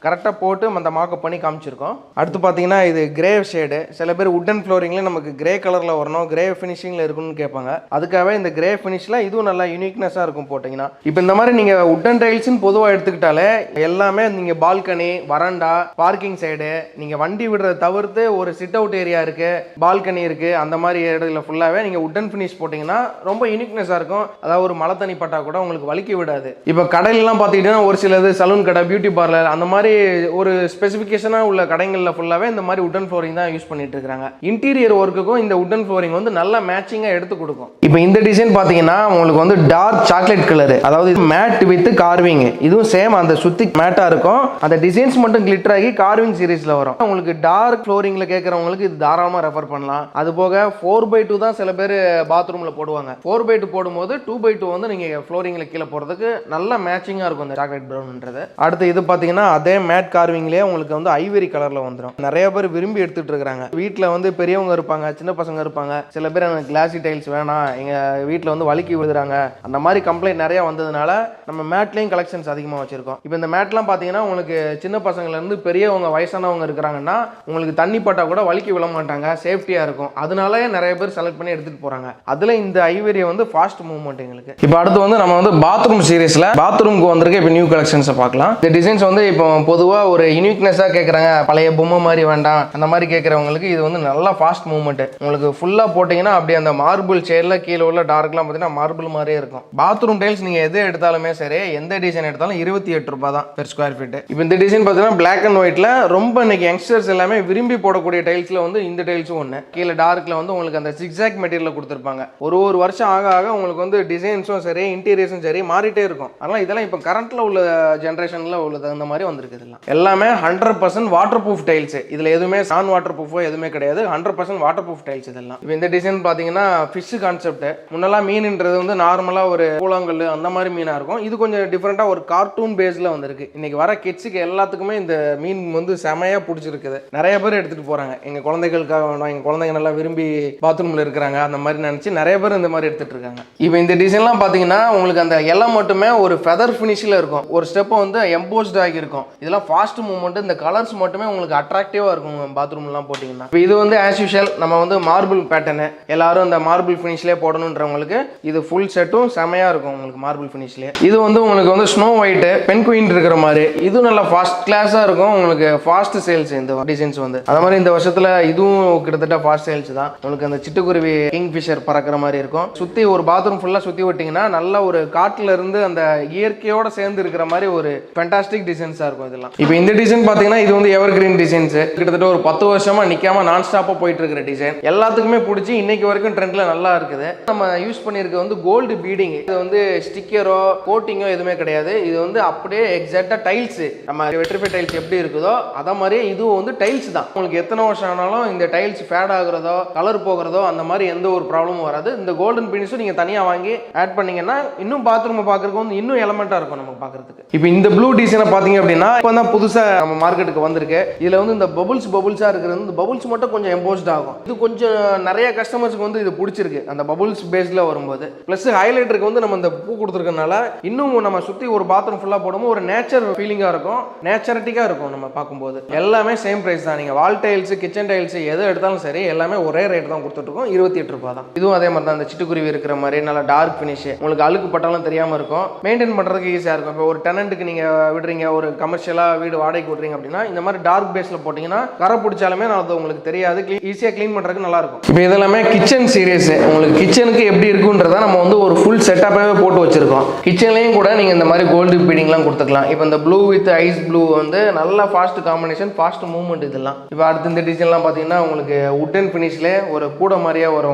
S2: கரெக்டாக போட்டு அந்த மார்க்கப் பண்ணி காமிச்சிருக்கோம். அடுத்து பார்த்தீங்கன்னா இது கிரே ஷேடு. சில பேர் உடன் ஃப்ளோரிங்லேயே நமக்கு கிரே கலரில் வரணும், கிரே ஃபினிஷிங்கில் இருக்கணும்னு கேட்பாங்க. அதுக்காகவே இந்த கிரே ஃபினிஷில் இதுவும் நல்லா யூனிக்னஸாக இருக்கும் போட்டிங்கன்னா. இப்போ இந்த மாதிரி நீங்க உட்டன் டைல்ஸ்னு பொதுவாக எடுத்துக்கிட்டாலே எல்லாமே நீங்க பால்கனி, வராண்டா, பார்க்கிங் சைடு, நீங்க வண்டி விடுறத தவிர்த்து ஒரு சிட் அவுட் ஏரியா இருக்கு, பால்கனி இருக்கு, அந்த மாதிரி இடத்துல ஃபுல்லாவே நீங்க உட்டன் ஃபினிஷ் போட்டீங்கன்னா ரொம்ப யூனிக்னஸா இருக்கும். அதாவது ஒரு மழை தண்ணி பட்டா கூட உங்களுக்கு வலிக்க விடாது. இப்போ கடையிலலாம் பார்த்துக்கிட்டீங்கன்னா ஒரு சிலது சலூன் கடை, பியூட்டி பார்லர், அந்த மாதிரி ஒரு ஸ்பெசிஃபிகேஷனாக உள்ள கடைகளில் ஃபுல்லாவே இந்த மாதிரி உட்டன் ஃப்ளோரிங் தான் யூஸ் பண்ணிட்டு இருக்காங்க. இன்டீரியர் ஒர்க்குக்கும் இந்த உட்டன் ஃப்ளோரிங் வந்து நல்லா மேட்சிங்காக எடுத்து கொடுக்கும். இப்போ இந்த டிசைன் பார்த்தீங்கன்னா உங்களுக்கு வந்து டார்க் சாக்லேட் சாக்லேட் கலர், அதாவது மேட் வித் கார்விங். இதுவும் சேம் அந்த சுத்தி மேட்டா இருக்கும். அந்த டிசைன்ஸ் மட்டும் கிளிட்டர் ஆகி கார்விங் சீரிஸ்ல வரும். உங்களுக்கு டார்க் ஃப்ளோரிங்ல கேட்கறவங்களுக்கு இது தாராளமா ரெஃபர் பண்ணலாம். அது போக 4x2 தான் சில பேர் பாத்ரூம்ல போடுவாங்க. 4x2 போடும்போது 2x2 வந்து நீங்க ஃப்ளோரிங்ல கீழே போறதுக்கு நல்ல மேட்சிங்கா இருக்கும் இந்த சாக்லேட் ப்ரௌன்ன்றது. அடுத்து இது பாத்தீங்கன்னா அதே மேட் கார்விங்லயே உங்களுக்கு வந்து ஐவரி கலர்ல வந்துடும். நிறைய பேர் விரும்பி எடுத்துட்டு இருக்காங்க. வீட்டில் வந்து பெரியவங்க இருப்பாங்க, சின்ன பசங்க இருப்பாங்க, சில பேர் எனக்கு கிளாசி டைல்ஸ் வேணாம், எங்க வீட்டில் வந்து வலிக்கி விழுதுறாங்க, அந்த மாதிரி கம்ப்ளைண்ட் நிறைய வந்ததுனால நம்ம மேட்லேயும் கலெக்ஷன்ஸ் அதிகமாக வச்சிருக்கோம். இப்போ இந்த மேட்லாம் பார்த்தீங்கன்னா உங்களுக்கு சின்ன பசங்கள்லேருந்து பெரியவங்க வயசானவங்க இருக்கிறாங்கன்னா உங்களுக்கு தண்ணி பட்டா கூட வலிக்கி விழ மாட்டாங்க, சேஃப்டியாக இருக்கும். அதனாலே நிறைய பேர் செலக்ட் பண்ணி எடுத்துகிட்டு போகிறாங்க. அதில் இந்த ஐவரி வந்து ஃபாஸ்ட் மூவ்மெண்ட் எங்களுக்கு. இப்போ அடுத்து வந்து நம்ம வந்து பாத்ரூம் சீரீஸில் பாத்ரூம்க்கு வந்திருக்க இப்போ நியூ கலெக்ஷன்ஸை பார்க்கலாம். இந்த டிசைன்ஸ் வந்து இப்போ பொதுவாக ஒரு யூனிக்னஸாக கேட்குறாங்க, பழைய பொம்மை மாதிரி வேண்டாம் அந்த மாதிரி கேட்குறவங்களுக்கு இது வந்து நல்லா ஃபாஸ்ட் மூவ்மெண்ட். உங்களுக்கு ஃபுல்லாக போட்டிங்கன்னா அப்படியே அந்த மார்பிள் ஷேடில் கீழே உள்ள டார்க்லாம் பார்த்தீங்கன்னா மார்பிள் மாதிரியே இருக்கும். பாத்ரூம் டைல்ஸ் நீங்கள் எது எடுத்தாலுமே சரி, எந்த டிசைன் எடுத்தாலும் 28 ரூபாய் தான் பெர் ஸ்கொயர் ஃபீட். இப்போ இந்த டிசைன் பார்த்தீங்கன்னா பிளாக் அண்ட் ஒயிட்ல ரொம்ப இன்னைக்கு யங்ஸ்டர்ஸ் எல்லாமே விரும்பி போடக்கூடிய டைல்ஸில் வந்து இந்த டைல்ஸும் ஒன்று. கீழே டார்க்கில் வந்து உங்களுக்கு அந்த சிக்ஸாக் மெட்டீரியல் கொடுத்துருப்பாங்க. ஒரு வருஷம் ஆக ஆக உங்களுக்கு வந்து டிசைன்ஸும் சரி இன்டீரியர்ஸும் சரி மாறிட்டே இருக்கும். அதனால் இதெல்லாம் இப்போ கரண்ட்டில் உள்ள ஜென்ரேஷனில் உள்ள தகுந்த மாதிரி வந்திருக்கு. இதெல்லாம் எல்லாமே 100% வாட்டர் ப்ரூஃப் டைல்ஸ். இதில் எதுவுமே நான் வாட்டர் ப்ரூஃபோ எதுவுமே கிடையாது. 100% வாட்டர் ப்ரூஃப் டைல்ஸ் இதெல்லாம். இப்போ இந்த டிசைன் பார்த்தீங்கன்னா ஃபிஷ் கான்செப்ட். முன்னெல்லாம் மீன்ன்றது வந்து நார்மலாக ஒரு கூழாங்கல் அந்த மாதிரி மீனாக இருக்கும். இது கொஞ்சம் டிஃப்ரெண்ட்டாக ஒரு கார்ட்டூன் பேஸில் வந்திருக்கு. இன்னைக்கு வர கிட்ஸுக்கு எல்லாத்துக்குமே இந்த மீன் வந்து செமையாக பிடிச்சிருக்குது. நிறைய பேர் எடுத்துகிட்டு போகிறாங்க. எங்கள் குழந்தைகளுக்காக வேணும், எங்கள் குழந்தைங்க நல்லா விரும்பி பாத்ரூமில் இருக்கிறாங்க அந்த மாதிரி நினச்சி நிறைய பேர் இந்த மாதிரி எடுத்துகிட்டு இருக்காங்க. இப்போ இந்த டிசைன்லாம் பார்த்தீங்கன்னா உங்களுக்கு அந்த எல்லாம் மட்டுமே ஒரு ஃபெதர் ஃபினிஷில் இருக்கும். ஒரு ஸ்டெப்பை வந்து எம்போஸ்ட் ஆகியிருக்கும். இதெல்லாம் ஃபாஸ்ட் மூவ்மெண்ட். இந்த கலர்ஸ் மட்டுமே உங்களுக்கு அட்ராக்டிவாக இருக்கும் பாத்ரூம்லாம் போட்டிங்கன்னா. இப்போ இது வந்து ஆஸ் யூஷுவல் நம்ம வந்து மார்பிள் பேட்டர்னு எல்லாரும் இந்த மார்பிள் ஃபினிஷ்லேயே போடணுன்றவங்களுக்கு இது ஃபுல் செட்டும் செமையாக இருக்கும் உங்களுக்கு மார்பிள் ஃபினிஷ்லேயே. இது வந்து உங்களுக்கு வந்து ஸ்னோ ஒயிட்டு பென் குயின் இருக்கிற மாதிரி இது நல்லா ஃபாஸ்ட் கிளாஸாக இருக்கும். உங்களுக்கு ஃபாஸ்ட் சேல்ஸ் இந்த டிசைன்ஸ் வந்து. அது மாதிரி இந்த வருஷத்தில் இதுவும் கிட்டத்தட்ட ஃபாஸ்ட் சேல்ஸ் தான். உங்களுக்கு அந்த சிட்டுக்குருவி கிங் ஃபிஷர் பறக்கிற மாதிரி இருக்கும். சுற்றி ஒரு பாத்ரூம் ஃபுல்லாக சுற்றி விட்டிங்கன்னா நல்ல ஒரு காட்டில் இருந்து அந்த இயற்கையோட சேர்ந்து இருக்கிற மாதிரி ஒரு ஃபேண்டாஸ்டிக் டிசைன்ஸாக இருக்கும் இதெல்லாம். இப்போ இந்த டிசைன் பார்த்தீங்கன்னா இது வந்து எவர் கிரீன் டிசைன்ஸ். கிட்டத்தட்ட ஒரு 10 வருஷமா நிற்காம நான் ஸ்டாப்பாக போயிட்டு இருக்கிற டிசைன். எல்லாத்துக்குமே பிடிச்சி இன்னைக்கு வரைக்கும் ட்ரெண்ட்ல நல்லா இருக்குது. நம்ம யூஸ் பண்ணியிருக்க வந்து கோல்டு பீடிங். இது வந்து ஸ்டிக்கரோ கோட்டிங்கோ எதுவுமே கிடையாது. இது வந்து அப்படியே எக்ஸாக்டா டைல்ஸ், நம்ம வெட்ரிஃபை டைல்ஸ் எப்படி இருக்குதோ அதை மாதிரியே இதுவும் வந்து டைல்ஸ் தான். உங்களுக்கு எத்தனை வருஷம் ஆனாலும் இந்த டைல்ஸ் ஃபேட் ஆகுறதோ கலர் போகிறதோ அந்த மாதிரி எந்த ஒரு ப்ராப்ளமும் வராது. இந்த கோல்டன் பினிஷும் நீங்கள் தனியாக வாங்கி ஆட் பண்ணீங்கன்னா இன்னும் பாத்ரூம் பார்க்கறதுக்கு வந்து இன்னும் எலமெண்ட்டாக இருக்கும் நமக்கு பார்க்கறதுக்கு. இப்போ இந்த ப்ளூ டிசைனை பார்த்தீங்க அப்படின்னா இப்போ தான் புதுசாக நம்ம மார்க்கெட்டுக்கு வந்திருக்கு. இதில் வந்து இந்த பபுள்ஸாக இருக்கிறது, இந்த பபுள்ஸ் மட்டும் கொஞ்சம் எம்போஸ்ட் ஆகும். இது கொஞ்சம் நிறைய கஸ்டமர்ஸ்க்கு வந்து இது பிடிச்சிருக்கு அந்த பபுள்ஸ் பேஸில் வரும்போது. ப்ளஸ் ஹைலைட்டருக்கு வந்து நம்ம இந்த பூ கொடுத்துருக்கனால இன்னும் நம்ம சுற்றி ஒரு பாத்ரூம் ஃபுல்லாக போடும்போது ஒரு நேச்சர் ஃபீலிங்காக இருக்கும், நேச்சரிட்டிக்காக இருக்கும் நம்ம பார்க்கும்போது. எல்லாமே சேம் ப்ரைஸ் தான். நீங்கள் வால் டைல்ஸ் கிச்சன் டைல்ஸ் எது எடுத்தாலும் சரி எல்லாமே ஒரே ரேட் தான் கொடுத்துட்ருக்கோம். 28 ரூபாய் தான். இதுவும் அதே மாதிரி தான். அந்த சிட்டுக்குருவி இருக்கிற மாதிரி நல்லா டார்க் ஃபினிஷ். உங்களுக்கு அழுக்கு பட்டாலும் தெரியாமல் இருக்கும். மெயின்டைன் பண்ணுறதுக்கு ஈஸியாக இருக்கும். இப்போ ஒரு டெனண்ட்டுக்கு நீங்கள் விடுறீங்க, ஒரு கமர்ஷியலாக வீடு வாடகைக்கு விடுறீங்க அப்படின்னா இந்த மாதிரி டார்க் பேஸில் போட்டிங்கன்னா கரை பிடிச்சாலுமே அது உங்களுக்கு தெரியாது, ஈஸியாக க்ளீன் பண்ணுறதுக்கு நல்லா இருக்கும். இப்போ இதெல்லாமே கிச்சன் சீரியஸ். உங்களுக்கு கிச்சனுக்கு எப்படி இருக்குன்றத நம்ம வந்து ஒரு ஃபுல் செட்டப்பாகவே போட்டு வச்சிருக்கோம். கிச்சன்லேயும் கூட நீங்கள் இந்த மாதிரி கோல்டு பீடிங்லாம் கொடுத்துக்கலாம். இப்போ இந்த ப்ளூ வித் ஐஸ் ப்ளூ வந்து நல்ல ஃபாஸ்ட் காம்பினேஷன், ஃபாஸ்ட் மூவ்மெண்ட் இதெல்லாம். இப்போ அடுத்து இந்த டிசைன்லாம் பார்த்தீங்கன்னா உங்களுக்கு உட்டன் ஃபினிஷ்ல ஒரு கூட மாதிரியே வரும்.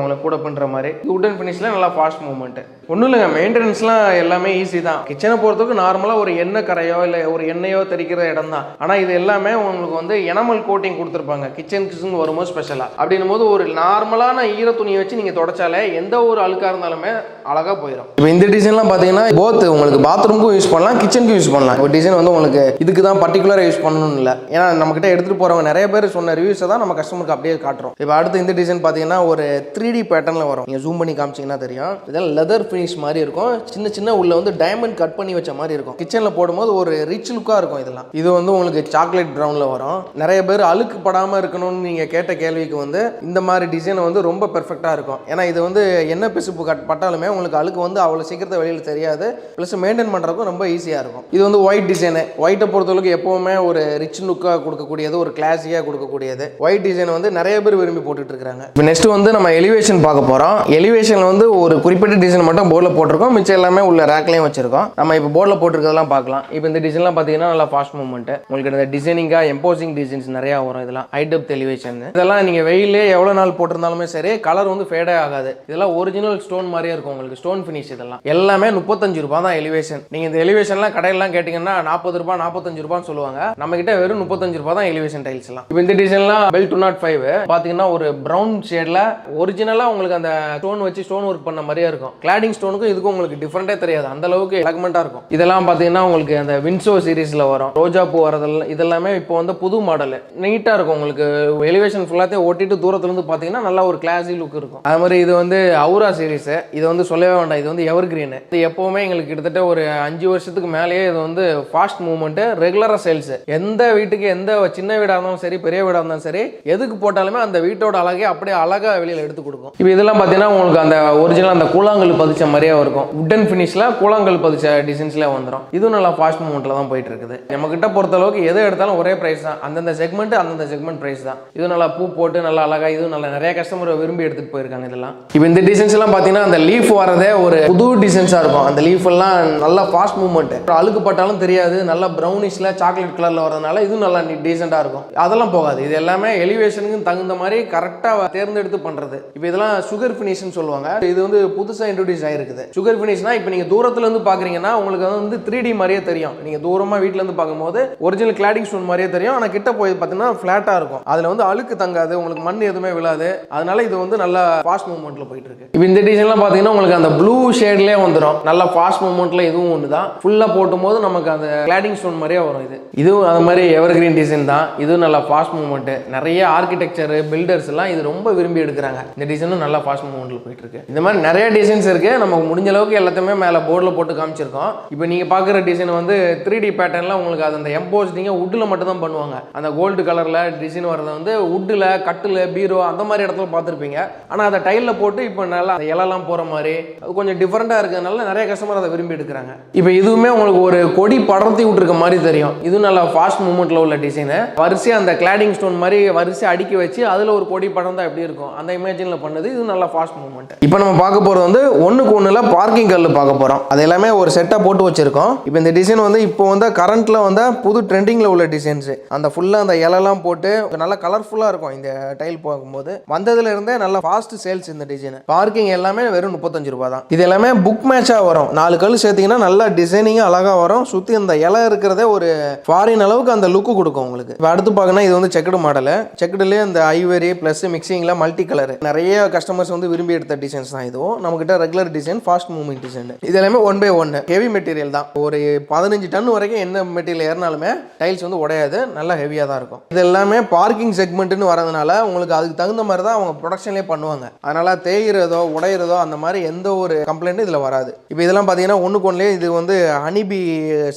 S2: உங்களுக்கு கூட பண்ணுற மாதிரி உட்டன் ஃபினிஷ்ல நல்லா ஃபாஸ்ட் மூவ்மெண்ட். ஒன்றும் இல்லைங்க, மெயின்டெனன்ஸ்லாம் எல்லாமே ஈஸி தான். கிச்சனை பொறுத்தவரைக்கும் நார்மலாக ஒரு எண்ணெய் கரையோ இல்லை ஒரு எண்ணெயோ தெரிக்கிற இடம் தான். ஆனால் இது எல்லாமே உங்களுக்கு வந்து எனமல் கோட்டிங் கொடுத்துருப்பாங்க கிச்சனுக்கு வரும்போது ஸ்பெஷலாக. அப்படின்னும் போது ஒரு நார்மலான ஈர துணியை வச்சு நீங்கள் தொடச்சாலே எந்த ஒரு அழுக்காக இருந்தாலுமே அழகாக போயிடும். இப்போ இந்த டிசைன்லாம் பார்த்தீங்கன்னா போத் உங்களுக்கு பாத்ரூமுக்கும் யூஸ் பண்ணலாம், கிச்சனுக்கும் யூஸ் பண்ணலாம். ஒரு டிசைன் வந்து உங்களுக்கு இதுக்கு தான் பர்டிகுலராக யூஸ் பண்ணணும்னு இல்லை. ஏன்னா நம்மகிட்ட எடுத்துகிட்டு போகிறவங்க நிறைய பேர் சொன்ன ரிவ்யூஸை தான் நம்ம கஸ்டமருக்கு அப்படியே காட்டுறோம். இப்போ அடுத்து இந்த டிசைன் பார்த்தீங்கன்னா ஒரு 3D பேட்டர்னில் வரும். நீங்கள் ஜூம் பண்ணி காமிச்சிங்கன்னா தெரியும். இதெல்லாம் லெதர் ஃபினிஷ் மாதிரி இருக்கும். சின்ன சின்ன உள்ள வந்து டைமண்ட் கட் பண்ணி வச்ச மாதிரி இருக்கும். கிச்சனில் போடும்போது ஒரு ரிச் லுக்காக இருக்கும். இதெல்லாம் இது வந்து உங்களுக்கு சாக்லேட் ப்ரௌனில் வரும். நிறைய பேர் அழுக்கு படாமல் இருக்கணும்னு நீங்கள் கேட்ட கேள்விக்கு வந்து இந்த மாதிரி டிசைன் வந்து ரொம்ப பெர்ஃபெக்டாக இருக்கும். ஏன்னா இது வந்து என்ன பிசுப்பு பட்டாலுமே உங்களுக்கு அழுக்கு வந்து அவ்வளோ சீக்கிரத்தை வெளியில் தெரியாது. ப்ளஸ் மெயின்டைன் பண்ணுறதுக்கும் ரொம்ப ஈஸியாக இருக்கும். இது வந்து ஒயிட் டிசைனு. ஒயிட்டை பொறுத்தவரைக்கும் எப்போவுமே ஒரு ரிச் லுக்காக கொடுக்கக்கூடியது, ஒரு கிளாஸியாக கொடுக்கக்கூடியது. ஒயிட் டிசைன் வந்து நிறைய பேர் விரும்பி போட்டுட்டு இருக்காங்க. இப்போ நெக்ஸ்ட் வந்து நம்ம எலிவேஷன் பார்க்க போகிறோம். எலிவேஷனில் வந்து ஒரு குறிப்பிட்ட டிசைன் மட்டும் தான் போர்டில் போட்டிருக்கோம், மிச்சம் எல்லாமே உள்ள ரேக்லையும் வச்சிருக்கோம். நம்ம இப்போ போர்டில் போட்டிருக்கிறதெல்லாம் பார்க்கலாம். இப்போ இந்த டிசைன்லாம் பார்த்தீங்கன்னா நல்லா ஃபாஸ்ட் மூவ்மெண்ட், உங்களுக்கு இந்த டிசைனிங்காக எம்போசிங் டிசைன்ஸ் நிறையா வரும். இதெல்லாம் ஹை டெப்த் எலிவேஷன், இதெல்லாம் நீங்கள் வெயிலே எவ்வளோ நாள் போட்டிருந்தாலுமே சரி கலர் வந்து ஃபேடே ஆகாது. இதெல்லாம் ஒரிஜினல் ஸ்டோன் மாதிரியே இருக்கும், உங்களுக்கு ஸ்டோன் ஃபினிஷ். இதெல்லாம் எல்லாமே 35 ரூபாய் தான் எலிவேஷன். நீங்கள் இந்த எலிவேஷன்லாம் கடையிலாம் கேட்டிங்கன்னா 40 ரூபாய் 45 ரூபான்னு சொல்லுவாங்க. நம்ம கிட்ட வெறும் 35 ரூபாய் தான் எலிவேஷன் டைல்ஸ் எல்லாம். இப்போ இந்த டிசைன்லாம் பெல் 205 பார்த்தீங்கன்னா ஒரு ப்ரௌன் ஷேட்ல ஒரிஜினலாக உங்களுக்கு அந்த ஸ்டோன் வச்சு ஸ்டோன் ஒர்க் பண்ண மாதிரியே இருக்கும். கிளாடிங் ஸ்டோனுக்கும் இதுக்கும் உங்களுக்கு டிஃபரெண்டே தெரியாது, அந்த அளவுக்கு எலக்மெண்டா இருக்கும். இதெல்லாம் பார்த்தீங்கன்னா உங்களுக்கு அந்த வின்சோ சீரீஸ்ல வரும், ரோஜா பூ வரதெல்லாம் இதெல்லாமே இப்போ வந்து புது மாடல், நீட்டா இருக்கும். உங்களுக்கு எலிவேஷன் ஃபுல்லாத்தையும் ஓட்டிட்டு தூரத்துல இருந்து பார்த்தீங்கன்னா நல்லா ஒரு கிளாசி லுக் இருக்கும். அது மாதிரி இது வந்து அவுரா சீரீஸ், இது வந்து சொல்லவே வேண்டாம், இது வந்து எவர் கிரீன். இது எப்பவுமே எங்களுக்கு கிட்டத்தட்ட ஒரு 5 வருஷத்துக்கு மேலேயே இது வந்து ஃபாஸ்ட் மூவ்மெண்ட், ரெகுலரா சேல்ஸ். எந்த வீட்டுக்கு எந்த சின்ன வீடா இருந்தாலும் சரி பெரிய வீடா இருந்தாலும் சரி எதுக்கு போட்டாலுமே அந்த வீட்டோட அழகே அப்படியே அழகா வெளியில எடுத்து கொடுக்கும். இப்போ இதெல்லாம் பார்த்தீங்கன்னா உங்களுக்கு அந்த ஒரிஜினல் அந்த கூழாங்கல் பதிச்ச மாதிரியே இருக்கும், உட்டன் ஃபினிஷ்ல கூழாங்கல் பதிச்ச டிசைன்ஸ்ல வந்துடும். இதுவும் நல்லா ஃபாஸ்ட் மூவ்மெண்ட்ல தான் போயிட்டு இருக்குது. நம்ம கிட்ட பொறுத்த அளவுக்கு எதை எடுத்தாலும் ஒரே பிரைஸ் தான், அந்தந்த செக்மெண்ட் பிரைஸ் தான். இது நல்லா பூ போட்டு நல்லா அழகா, இது நல்லா நிறைய கஸ்டமர் விரும்பி எடுத்துட்டு போயிருக்காங்க. இதெல்லாம் இப்போ இந்த டிசைன்ஸ் எல்லாம் பார்த்தீங்கன்னா அந்த லீஃப் வரதே ஒரு புது டிசைன்ஸா இருக்கும். அந்த லீஃப் எல்லாம் நல்லா ஃபாஸ்ட் மூவ்மெண்ட், அழுக்கு பட்டாலும் தெரியாது, நல்லா ப்ரௌனிஷ்ல சாக்லேட் கலர்ல வரதுனால இது நல்லா டீசெண்டா இருக்கும். அதெல்லாம் போகாது. இது எல்லாமே எலிவேஷனுக்கு தகுந்த மாதிரி கரெக்டா தேர்ந்தெடுத்து பண்றது. இப்போ இதெல்லாம் சுகர் ஃபினிஷ்னு சொல்லுவாங்க. இது வந்து புதுசா இன்ட்ரோடியூஸ் ஆயிருக்குது. சுகர் ஃபினிஷ்னா இப்போ நீங்க தூரத்துல இருந்து பாக்குறீங்கன்னா உங்களுக்கு வந்து 3D மாதிரியே தெரியும். நீங்க தூரமா வீட்ல இருந்து பார்க்கும்போது ஒரிஜினல் கிளாடிங் ஸ்டோன் மாதிரியே தெரியும். ஆனா கிட்ட போய் பார்த்தீங்கன்னா ஃபிளாட்டா இருக்கும். அதுல வந்து அழுக்கு தங்காது, உங்களுக்கு மண் எதுவுமே விழாது. அதனால இது வந்து நல்லா ஃபாஸ்ட் மூவ்மெண்ட்ல போயிட்டு இருக்கு. இப்போ இந்த டிசைன்லாம் பாத்தீங்கன்னா உங்களுக்கு அந்த ப்ளூ ஷேட்லயே வந்துடும். நல்லா ஃபாஸ்ட் மூவ்மெண்ட்ல இதுவும் ஒண்ணுதான். ஃபுல்லா போட்டும் போது நமக்கு அந்த கிளாடிங் ஸ்டோன் மாதிரியே வரும். இதுவும் அது மாதிரி எவர் கிரீன் டிசைன் தான். இதுவும் நல்லா ஃபாஸ்ட் மூவ்மெண்ட். நிறைய ஆர்கிடெக்சர் பில்டர்ஸ் எல்லாம் இது ரொம்ப விரும்பி எடுக்கிறாங்க. இந்த டிசைனும் நல்லா ஃபாஸ்ட் மூவ்மெண்ட்ல போயிட்டு இருக்கு. இந்த மாதிரி நிறைய டிசைன்ஸ் இருக்கு. நமக்கு முடிஞ்ச அளவுக்கு எல்லாத்தையுமே மேல போர்டில் போட்டு காமிச்சிருக்கோம். இப்போ நீங்க பாக்குற டிசைன் வந்து 3D பேட்டர்ன்ல உங்களுக்கு அது அந்த எம்போசிங்க வுட்ல மட்டும் தான் பண்ணுவாங்க. அந்த கோல்டு கலர்ல டிசைன் வரத வந்து வுட்ல கட்டில் பீரோ அந்த மாதிரி இடத்துல பார்த்துருப்பீங்க. ஆனா அதை டைல்ல போட்டு இப்போ நல்லா அந்த இலெல்லாம் போற மாதிரி அது கொஞ்சம் டிஃபரெண்டா இருக்கிறதுனால நிறைய கஸ்டமர் அதை விரும்பி எடுக்கிறாங்க. இப்போ இதுவுமே உங்களுக்கு ஒரு கொடி படர்த்தி விட்டுருக்க மாதிரி தெரியும். இது நல்லா ஃபாஸ்ட் மூவ்மெண்ட்ல உள்ள டிசைன். வரிசை அந்த கிளாடிங் ஸ்டோன் மாதிரி வரிசை அடுக்கி வச்சு அதுல ஒரு கொடி படம் தான் எப்படி இருக்கும் அந்த இமேஜின்ல பண்ணது. இது நல்லா ஃபாஸ்ட் மூவ்மெண்ட். இப்போ நம்ம பார்க்க போறது வந்து ஒண்ணுக்கு ஒண்ணுல பார்க்கிங் கல் பார்க்க போறோம். அது எல்லாமே ஒரு செட்டா போட்டு வச்சிருக்கோம். இப்போ இந்த டிசைன் வந்து இப்போ வந்து கரண்ட்ல வந்து புது ட்ரெண்டிங்ல உள்ள டிசைன்ஸ். அந்த ஃபுல்லா அந்த இலெல்லாம் போட்டு நல்லா கலர்ஃபுல்லா இருக்கும். இந்த டைல் பார்க்கும்போது வந்ததுல இருந்தே நல்லா ஃபாஸ்ட் சேல்ஸ் இந்த டிசைன். பார்க்கிங் எல்லாமே வெறும் 35 ரூபாய் தான். இது எல்லாமே புக் மேட்சா வரும். 4 கல் சேர்த்தீங்கன்னா நல்லா டிசைனிங் அழகா வரும். சுத்தி அந்த இலை இருக்கிறதே ஒரு ஃபாரின் அளவுக்கு அந்த லுக்கு கொடுக்கும் உங்களுக்கு. இப்போ அடுத்து பார்க்கணும், இது வந்து செக்குடு மாடல். செக்குடுலேயே இந்த ஐவரி பிளஸ் மிக்சிங்ல மல்டி கலர் நிறைய கஸ்டமர்ஸ் வந்து விரும்பி எடுத்த டிசைன்ஸ் தான். இதுவும் நம்ம கிட்ட regular design, fast moving design. இது எல்லாமே 1/1 ஹெவி மெட்டீரியல் தான். ஒரு 15 டன் வரைக்கும் என்ன மெட்டீரியல் ஏறினாலுமே டைல்ஸ் வந்து உடையாது, நல்லா ஹெவியா தான் இருக்கும். இது எல்லாமே பார்க்கிங் செக்மெண்ட்னு வரதுனால உங்களுக்கு அதுக்கு தகுந்த மாதிரி தான் அவங்க ப்ரொடக்ஷன்லேயே பண்ணுவாங்க. அதனால தேய்கிறதோ உடையிறதோ அந்த மாதிரி எந்த ஒரு கம்ப்ளைண்ட்டும் இதில் வராது. இப்போ இதெல்லாம் பார்த்தீங்கன்னா ஒன்றுக்கு ஒன்றுலேயே இது வந்து ஹனிபி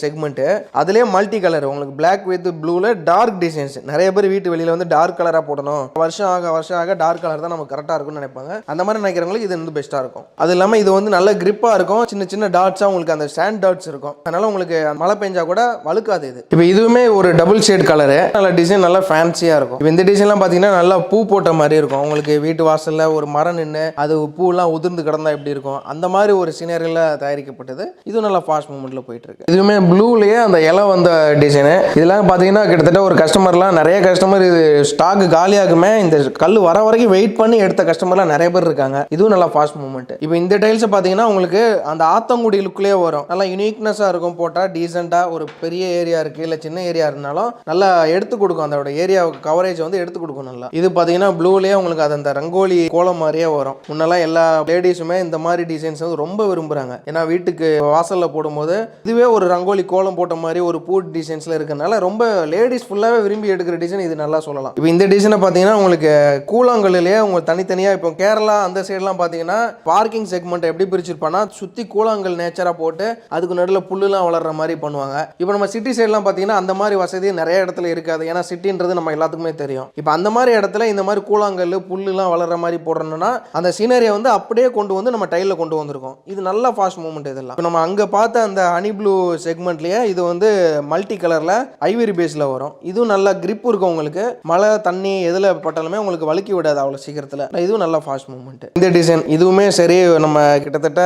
S2: செக்மெண்ட். அதுலேயே மல்டி கலர் உங்களுக்கு பிளாக் வித் ப்ளூல டார்க் டிசைன்ஸ். நிறைய பேர் வீட்டு வெளியில் வந்து டார்க் கலராக போடணும், வருஷம் ஆக டார்க் கலர் தான் நமக்கு கரெக்டாக இருக்கும்னு நினைப்பாங்க. அந்த மாதிரி நினைக்கிறவங்களுக்கு இது வந்து பெஸ்ட்டாக இருக்கும். அது இல்லாமல் இது வந்து நல்ல கிரிப்பாக இருக்கும். சின்ன சின்ன டாட்ஸாக உங்களுக்கு அந்த சாண்ட் டாட்ஸ் இருக்கும். அதனால உங்களுக்கு மழை பெஞ்சா கூட வழுக்காது. இது இப்போ இதுவுமே ஒரு டபுள் ஷேட் கலரு, நல்ல டிசைன், நல்லா ஃபேன்சியாக இருக்கும். இப்போ இந்த டிசைன்லாம் பார்த்தீங்கன்னா நல்லா பூ போட்ட மாதிரி இருக்கும். உங்களுக்கு வீட்டு வாசலில் ஒரு மரம் நின்று அது பூலாம் உதிர்ந்து கிடந்தா எப்படி இருக்கும் அந்த மாதிரி ஒரு சினரியில் தயாரிக்கப்பட்டது. இது நல்லா ஃபாஸ்ட் மூவ்மெண்ட்ல போயிட்டு இருக்கு. இதுவுமே ப்ளூலேயே அந்த இலை வந்த டிசைனு. இதெல்லாம் பார்த்தீங்கன்னா கிட்டத்தட்ட ஒரு கஸ்டமர்லாம் நிறைய கஸ்டமர் இது ஸ்டாக் காலியாகுமே இந்த கல் வர வரைக்கும் வெயிட் பண்ணி எடுத்த கஸ்டமர்லாம் நிறைய பேர் இருக்காங்க. இதுவும் நல்லா ஃபாஸ்ட் மூவ்மெண்ட். இப்போ இந்த டைல்ஸ் பார்த்தீங்கன்னா உங்களுக்கு அந்த ஆத்தங்குடி லுக்லேயே வரும். நல்லா யூனிக்னஸாக இருக்கும். போட்டால் டீசெண்டாக ஒரு பெரிய ஏரியா இருக்குது இல்லை சின்ன ஏரியா இருந்தாலும் நல்லா எடுத்து கொடுக்கும். அதோட ஏரியா கவரேஜ் வந்து எடுத்து கொடுக்கும் நல்லா. இது பார்த்தீங்கன்னா ப்ளூலேயே உங்களுக்கு அது அந்த ரங்கோலி கோலம் மாதிரியே வரும். முன்னெல்லாம் எல்லா லேடிஸுமே இந்த மாதிரி டிசைன்ஸ் வந்து ரொம்ப விரும்புகிறாங்க. ஏன்னா வீட்டுக்கு வாசலில் போடும்போது இதுவே ஒரு ரங்கோலி கோலம் போட்ட மாதிரி ஒரு பூ டிசைன்ஸில் இருக்கிறதுனால ரொம்ப லேடிஸ் ஃபுல்லாகவே விரும்பி எடுக்கிற டிசைன் இது நல்லா சொல்லலாம். இப்போ இந்த டிசைனை பார்த்தீங்கன்னா உங்களுக்கு கூழாங்கல்லையே உங்களுக்கு தனித்தனியாக இப்போ கேரளா அந்த சைட்லாம் பார்த்தீங்கன்னா பார்க்கிங் செக்மெண்ட் எப்படி பிரிச்சிருப்பானா சுற்றி கூழாங்கல் நேச்சராக போட்டு அதுக்கு நடுவில் புல்லுலாம் வளர்ற மாதிரி பண்ணுவாங்க. இப்போ நம்ம சிட்டி சைட்லாம் பார்த்தீங்கன்னா அந்த மாதிரி வசதி நிறைய இடத்துல இருக்காது. ஏன்னா சிட்டின்றது நம்ம எல்லாத்துக்குமே தெரியும். இப்போ அந்த மாதிரி இடத்துல இந்த மாதிரி கூழாங்கல் புல்லுலாம் வளர்ற மாதிரி போடுறோம்னா அந்த சீனரியை வந்து அப்படியே கொண்டு வந்து நம்ம டைலில் கொண்டு வந்திருக்கோம். இது நல்லா ஃபாஸ்ட் மூவ்மெண்ட். இதெல்லாம் இப்போ நம்ம அங்கே பார்த்த அந்த ஹனி ப்ளூ செக்மெண்ட்லேயே இது வந்து மல்டி கலரில் ஐவரி பேஸில் வரும். இதுவும் நல்லா கிரிப் இருக்கும். உங்களுக்கு மழை தண்ணி எதில் பட்டாலுமே உங்களுக்கு வழுக்கி விடாது அவ்வளோ சீக்கிரத்தில். இதுவும் நல்லா ஃபாஸ்ட் மூவ்மெண்ட். இந்த டிசைன் இதுவுமே சரி நம்ம
S1: கிட்டத்தட்ட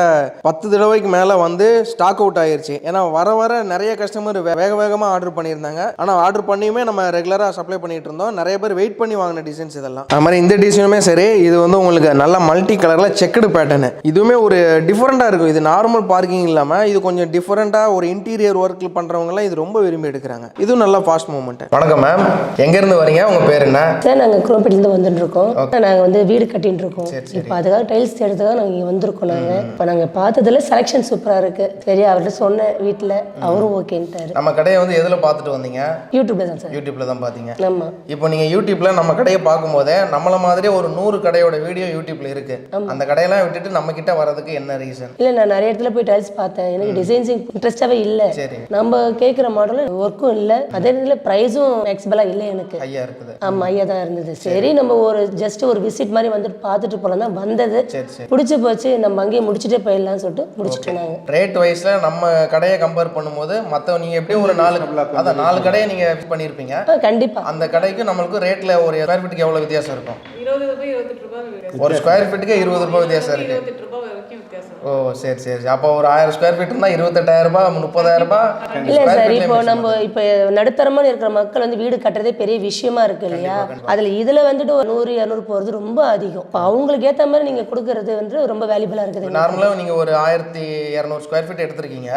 S1: 10 தடவைக்கு மேலே வந்து ஸ்டாக் அவுட் ஆயிருச்சு. ஏன்னா வர நிறைய கஸ்டமர் வேகமாக ஆர்டர் பண்ணியிருந்தாங்க. ஆனால் ஆர்டர் பண்ணியுமே நம்ம ரெகுலராக சப்ளை பண்ணிட்டு இருந்தோம். நிறைய பேர் வெயிட் பண்ணி வாங்கின டிசைன்ஸ் இதெல்லாம். அது மாதிரி இந்த டிசைனுமே சரி, இது வந்து உங்களுக்கு நல்ல மல்டி கலரில் செக்குடு பேட்டர்னு. இதுவுமே ஒரு டிஃப்ரெண்ட்டாக இருக்கும். இது நார்மல் பார்க்கிங் இல்லாமல் இது கொஞ்சம் டிஃப்ரெண்ட்டாக ஒரு இன்டீரியர் ஒர்க் பண்ணுறவங்கலாம் இது ரொம்ப விரும்பி எடுக்கிறாங்க. இதுவும் நல்ல ஃபாஸ்ட் மூவ்மெண்ட். வணக்கம் மேம், எங்கேருந்து வரீங்க? உங்கள் பேர் என்ன?
S3: சார் நாங்கள் குரோம்பேட்டிலேருந்து வந்துட்டு இருக்கோம். நாங்கள் வந்து வீடு கட்டிட்டு இருக்கோம். இப்போ அதுக்காக டைல்ஸ் எடுத்துக்காக நாங்கள் இங்கே வந்திருக்கோம். நாங்கள் இப்போ நாங்கள் பார்த்ததுல செலெக்ஷன் சூப்பராக இருக்குது. சரி அவர்கிட்ட சொன்னேன் வீட்டில், அவரும் ஓகேன்ட்டாரு.
S1: நம்ம கடையை வந்து எதில் பார்த்துட்டு வந்தீங்க?
S3: யூடியூப்ல தான் சார்.
S1: யூடியூப்ல தான் பார்த்தீங்க.
S3: ஆமாம்.
S1: இப்போ நீங்கள் யூடியூப்ல நம்ம கடையை பார்க்கும்போதே நம்மள மாதிரி ஒரு 100 கடையோட வீடியோ யூடியூப்ல இருக்கு. அந்த கடையெல்லாம் விட்டுட்டு நம்ம கிட்ட வரதுக்கு என்ன ரீசன்?
S3: இல்லை நான் நிறைய இடத்துல போய் டைல்ஸ் பார்த்தேன். எனக்கு டிசைன்ஸிங் இன்ட்ரெஸ்டாகவே இல்லை.
S1: சரி.
S3: நம்ம கேட்குற மாடலும் ஒர்க்கும் இல்லை, அதே நேரத்தில் ப்ரைஸும் மேக்ஸிபலாக இல்லை எனக்கு.
S1: ஐயா இருக்குது.
S3: ஆமாம், ஐயா தான் இருந்தது. சரி நம்ம ஒரு ஜஸ்ட் ஒரு விசிட் மாதிரி வந்துட்டு பார்த்துட்டு போகலாம் தான் வந்தது.
S1: சரி.
S3: பிடிச்சி போச்சு, நம்ம அங்கேயே முடிச்சுட்டே போயிடலாம்னு சொல்லிட்டு முடிச்சுட்டு நாங்கள்.
S1: ரேட் வைஸ்ல நம்ம கடையை கம்பேர் பண்ணும்போது மற்ற நீங்க எப்படியும் ஒரு 4 கடையை நீங்க பண்ணியிருப்பீங்க.
S3: கண்டிப்பா
S1: அந்த கடைக்கும் நம்மளுக்கு ரேட்ல ஒரு ஸ்கொயர் ஃபீட்டுக்கு எவ்வளவு வித்தியாசம் இருக்கும்?
S4: 20 ரூபாய் 28 ரூபாய்.
S1: ஒரு ஸ்கொயர் ஃபீட்டுக்கு 20 ரூபாய் வித்தியாசம் இருக்கு.
S4: 28 ரூபாய் வரைக்கும் வித்தியாசம்.
S1: ஓ சரி. அப்போ ஒரு 1000 ஸ்கொயர் ஃபீட் இருந்தா 28,000 ரூபாய் 30,000 ரூபாய்.
S3: இல்ல சார், இப்போ நம்ம இப்போ நடுத்தரமா இருக்கிற மக்கள் வந்து வீடு கட்டுறதே பெரிய விஷயமா இருக்கு இல்லையா? அதுல இதுல வந்துட்டு ஒரு 100-200 போறது ரொம்ப அதிகம். இப்போ அவங்களுக்கு ஏத்த மாதிரி நீங்க கொடுக்கறது வந்து ரொம்ப வேல்யூபிளா இருக்குது.
S1: நார்மலா நீங்க ஒரு 1200 ஸ்கொயர் ஃபீட் எடுத்திருக்கீங்க.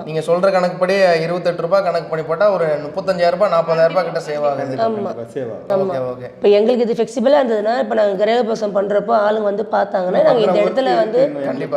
S1: நீங்க சொல்ற கணக்குப்படி 28 ரூபாய் கணக்கு பண்ணி போட்டா ஒரு 35,000 ரூபாய் 40,000 ரூபாய் கிட்ட சேவ் ஆகுது.
S3: ஆமா. இப்போ எங்களுக்கு இது ஃபிளெக்சிபிளா இருந்ததுன்னா இப்போ நாங்க கிரகப்பிரவேசம் பண்றப்போ ஆளுங்க வந்து பார்த்தாங்கன்னா நாங்க இந்த இடத்துல வந்து